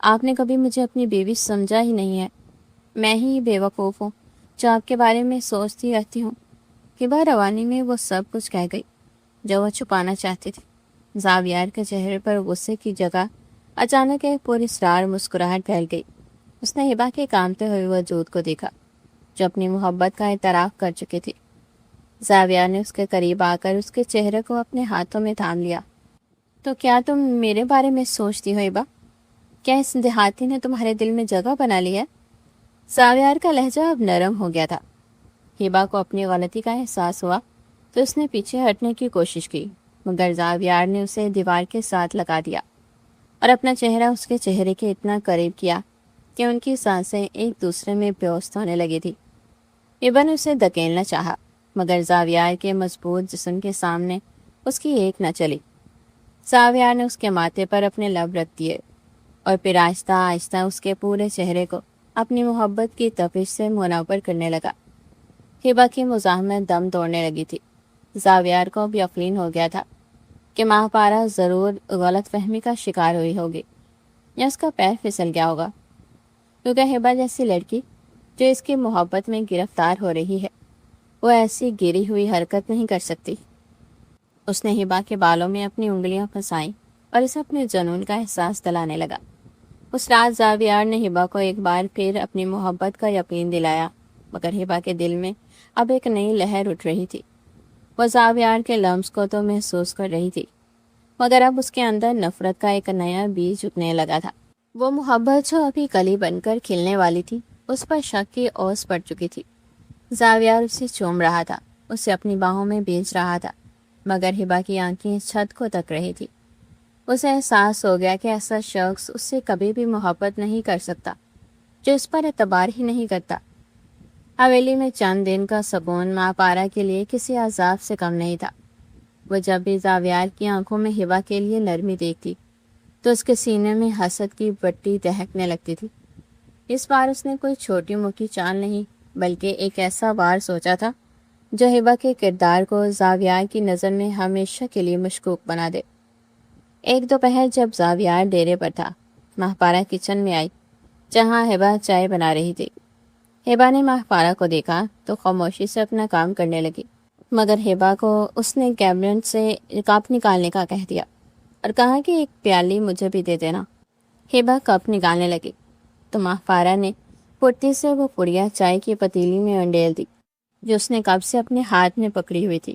آپ نے کبھی مجھے اپنی بیوی سمجھا ہی نہیں ہے۔ میں ہی بے وقوف ہوں جو آپ کے بارے میں سوچتی رہتی ہوں۔ ہبا روانی میں وہ سب کچھ کہہ گئی جو وہ چھپانا چاہتی تھی۔ زاویار کے چہرے پر غصے کی جگہ اچانک ایک پراسرار مسکراہٹ پھیل گئی۔ اس نے ہبا کے کامتے ہوئے وجود کو دیکھا جو اپنی محبت کا اعتراف کر چکی تھی۔ زاویار نے اس کے قریب آ کر اس کے چہرے کو اپنے ہاتھوں میں تھام لیا۔ تو کیا تم میرے بارے میں سوچتی ہو ہبا؟ کیا اس دیہاتی نے تمہارے دل میں جگہ بنا لی ہے؟ زاویار کا لہجہ اب نرم ہو گیا تھا۔ ہبا کو اپنی غلطی کا احساس ہوا تو اس نے پیچھے ہٹنے کی کوشش کی، مگر زاویار نے اسے دیوار کے ساتھ لگا دیا اور اپنا چہرہ اس کے چہرے کے اتنا قریب کیا کہ ان کی سانسیں ایک دوسرے میں پیوست ہونے لگی تھی۔ ہبا نے اسے دھکیلنا چاہا مگر زاویار کے مضبوط جسم کے سامنے اس کی ایک نہ چلی۔ زاویار نے اس کے ماتھے پر اپنے لب رکھ دیے اور پھر آہستہ آہستہ اس کے پورے چہرے کو اپنی محبت کی تپش سے منور کرنے لگا۔ ہبا کی مزاحمت دم توڑنے لگی تھی۔ زاویار کو بھی یقین ہو گیا تھا کہ ماہپارا ضرور غلط فہمی کا شکار ہوئی ہوگی یا اس کا پیر پھسل گیا ہوگا، کیونکہ ہبا جیسی لڑکی جو اس کی محبت میں گرفتار ہو رہی ہے وہ ایسی گری ہوئی حرکت نہیں کر سکتی۔ اس نے ہبا کے بالوں میں اپنی انگلیاں پھنسائیں اور اسے اپنے جنون کا احساس دلانے لگا۔ اس رات زاویار نے ہبا کو ایک بار پھر اپنی محبت کا یقین دلایا، مگر ہبا کے دل میں اب ایک نئی لہر اٹھ رہی تھی۔ وہ زاویار کے لمس کو تو محسوس کر رہی تھی، مگر اب اس کے اندر نفرت کا ایک نیا بیج اگنے لگا تھا۔ وہ محبت جو ابھی کلی بن کر کھلنے والی تھی، اس پر شک کی اوس پڑ چکی تھی۔ زاویار اسے چوم رہا تھا، اسے اپنی باہوں میں بیچ رہا تھا، مگر ہبا کی آنکھیں چھت کو تک رہی تھی۔ اسے احساس ہو گیا کہ ایسا شخص اس سے کبھی بھی محبت نہیں کر سکتا جو اس پر اعتبار ہی نہیں کرتا۔ حویلی میں چند دن کا سکون ماہپارا کے لیے کسی عذاب سے کم نہیں تھا۔ وہ جب بھی زاویار کی آنکھوں میں ہبا کے لیے نرمی دیکھتی تو اس کے سینے میں حسد کی بٹی دہکنے لگتی تھی۔ اس بار اس نے کوئی چھوٹی موٹی چال نہیں بلکہ ایک ایسا وار سوچا تھا جو ہبا کے کردار کو زاویار کی نظر میں ہمیشہ کے لیے مشکوک بنا دے۔ ایک دوپہر جب زاویار ڈیرے پر تھا، ماہپارا کچن میں آئی جہاں ہبا چائے بنا رہی تھی۔ ہبا نے ماہپارا کو دیکھا تو خاموشی سے اپنا کام کرنے لگی، مگر ہبا کو اس نے کیبنٹ سے کپ نکالنے کا کہہ دیا اور کہا کہ ایک پیالی مجھے بھی دے دینا۔ ہبا کپ نکالنے لگی تو ماہپارا نے پھرتی سے وہ پڑیا چائے کی پتیلی میں انڈیل دی جو اس نے کب سے اپنے ہاتھ میں پکڑی ہوئی تھی۔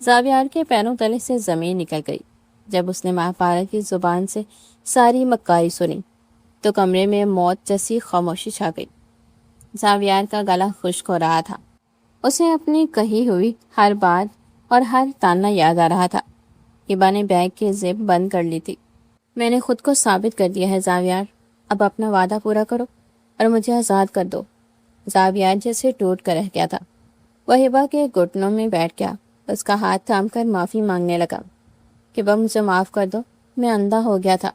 زاویار کے پیروں تلے سے زمین نکل گئی جب اس نے ماہپارا کی زبان سے ساری مکاری سنی تو کمرے میں موت جیسی خاموشی چھا گئی۔ زاویار کا گلا خشک ہو رہا تھا۔ اسے اپنی کہی ہوئی ہر بات اور ہر تانا یاد آ رہا تھا۔ ہبا نے بیگ کی زپ بند کر لی تھی۔ میں نے خود کو ثابت کر دیا ہے زاویار، اب اپنا وعدہ پورا کرو اور مجھے آزاد کر دو۔ زاویار جیسے ٹوٹ کر رہ گیا تھا۔ وہ ہبا کے گھٹنوں میں بیٹھ گیا، اس کا ہاتھ تھام کر معافی مانگنے لگا۔ ہبا مجھے معاف کر دو، میں اندھا ہو گیا تھا،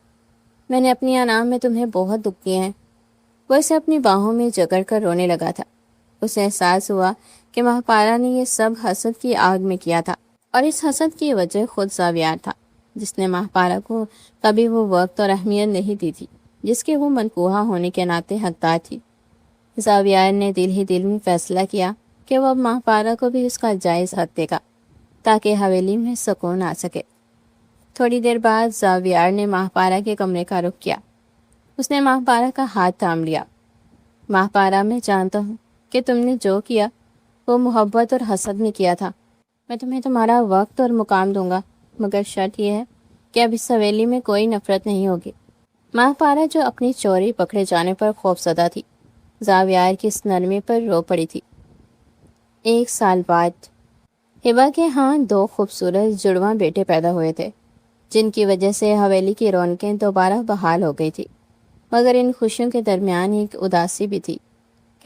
میں نے اپنی انام میں تمہیں بہت دکھ دیے ہیں۔ وہ اسے اپنی باہوں میں جکڑ کر رونے لگا تھا۔ اسے احساس ہوا کہ ماہپارا نے یہ سب حسد کی آگ میں کیا تھا، اور اس حسد کی وجہ خود زاویار تھا، جس نے ماہپارا کو کبھی وہ وقت اور اہمیت نہیں دی تھی جس کے وہ منقوہہ ہونے کے ناطے حقدار تھی۔ زاویار نے دل ہی دل میں فیصلہ کیا کہ وہ اب ماہپارا کو بھی اس کا جائز حق دے گا تاکہ حویلی میں سکون آ سکے۔ تھوڑی دیر بعد زاویار نے ماہپارا کے کمرے کا رخ کیا۔ اس نے ماہپارا کا ہاتھ تھام لیا۔ ماہپارا، میں جانتا ہوں کہ تم نے جو کیا وہ محبت اور حسد میں کیا تھا۔ میں تمہیں تمہارا وقت اور مقام دوں گا، مگر شرط یہ ہے کہ اب اس حویلی میں کوئی نفرت نہیں ہوگی۔ ماہپارا جو اپنی چوری پکڑے جانے پر خوفزدہ تھی، زاویار کی اس نرمی پر رو پڑی تھی۔ 1 سال بعد ہبا کے ہاں 2 خوبصورت جڑواں بیٹے پیدا ہوئے تھے، جن کی وجہ سے حویلی کی رونقیں دوبارہ بحال ہو گئی تھی۔ مگر ان خوشیوں کے درمیان ایک اداسی بھی تھی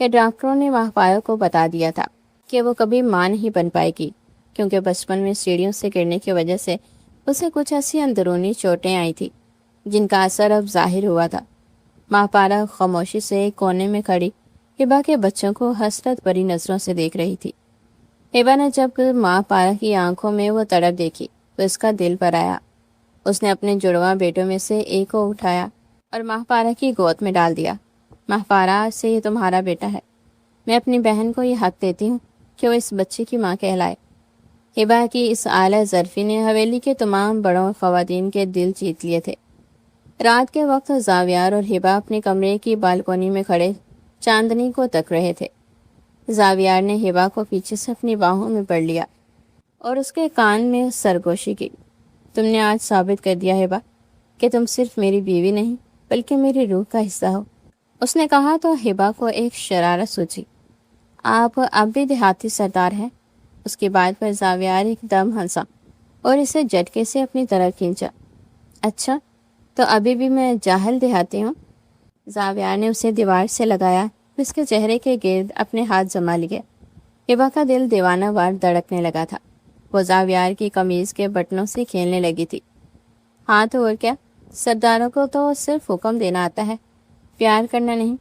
کہ ڈاکٹروں نے ماہپارا کو بتا دیا تھا کہ وہ کبھی ماں نہیں بن پائے گی، کیونکہ بچپن میں سیڑھیوں سے گرنے کی وجہ سے اسے کچھ ایسی اندرونی چوٹیں آئی تھی جن کا اثر اب ظاہر ہوا تھا۔ ماہپارا خاموشی سے ایک کونے میں کھڑی ہبا کے بچوں کو حسرت بھری نظروں سے دیکھ رہی تھی۔ ہبا نے جب ماہپارا کی آنکھوں میں وہ تڑپ دیکھی تو اس کا دل بھر آیا۔ اس نے اپنے جڑواں بیٹوں میں سے ایک کو اٹھایا اور ماہپارا کی گود میں ڈال دیا۔ ماہپارا، آج سے یہ تمہارا بیٹا ہے۔ میں اپنی بہن کو یہ حق دیتی ہوں کہ وہ اس بچے کی ماں کہلائے۔ ہبا کی اس اعلیٰ ظرفی نے حویلی کے تمام بڑوں خواتین کے دل جیت لیے تھے۔ رات کے وقت زاویار اور ہبا اپنے کمرے کی بالکونی میں کھڑے چاندنی کو تک رہے تھے۔ زاویار نے ہبا کو پیچھے سے اپنی باہوں میں پڑھ لیا اور اس کے کان میں سرگوشی کی۔ تم نے آج ثابت کر دیا ہبا کہ تم صرف میری بیوی نہیں بلکہ میری روح کا حصہ ہو، اس نے کہا تو ہبا کو ایک شرارت سوچی۔ آپ اب بھی دیہاتی سردار ہیں؟ اس کی بات پر زاویار ایک دم ہنسا اور اسے جھٹکے سے اپنی طرف کھینچا۔ اچھا، تو ابھی بھی میں جاہل دیہاتی ہوں؟ زاویار نے اسے دیوار سے لگایا، اس کے چہرے کے گرد اپنے ہاتھ جما لیے۔ ہبا کا دل دیوانہ وار دھڑکنے لگا تھا۔ وہ زاویار کی قمیض کے بٹنوں سے کھیلنے لگی تھی۔ ہاں تو اور کیا، سرداروں کو تو صرف حکم دینا آتا ہے، پیار کرنا نہیں۔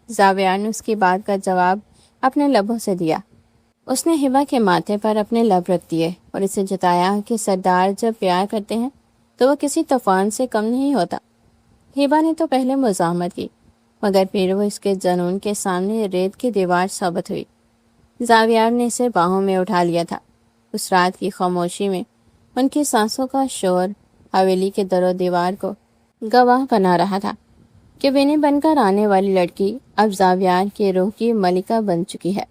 زاویار نے اس کی بات کا جواب اپنے لبوں سے دیا۔ اس نے ہبا کے ماتھے پر اپنے لب رکھ دیے اور اسے جتایا کہ سردار جب پیار کرتے ہیں تو وہ کسی طوفان سے کم نہیں ہوتا۔ ہبا نے تو پہلے مزاحمت کی، مگر پھر وہ اس کے جنون کے سامنے ریت کی دیوار ثابت ہوئی۔ زاویار نے اسے باہوں میں اٹھا لیا تھا۔ اس رات کی خاموشی میں ان کی سانسوں کا شور حویلی کے در و دیوار کو گواہ بنا رہا تھا کہ بینے بن کر آنے والی لڑکی اب زاویار کی روح کی ملکہ بن چکی ہے۔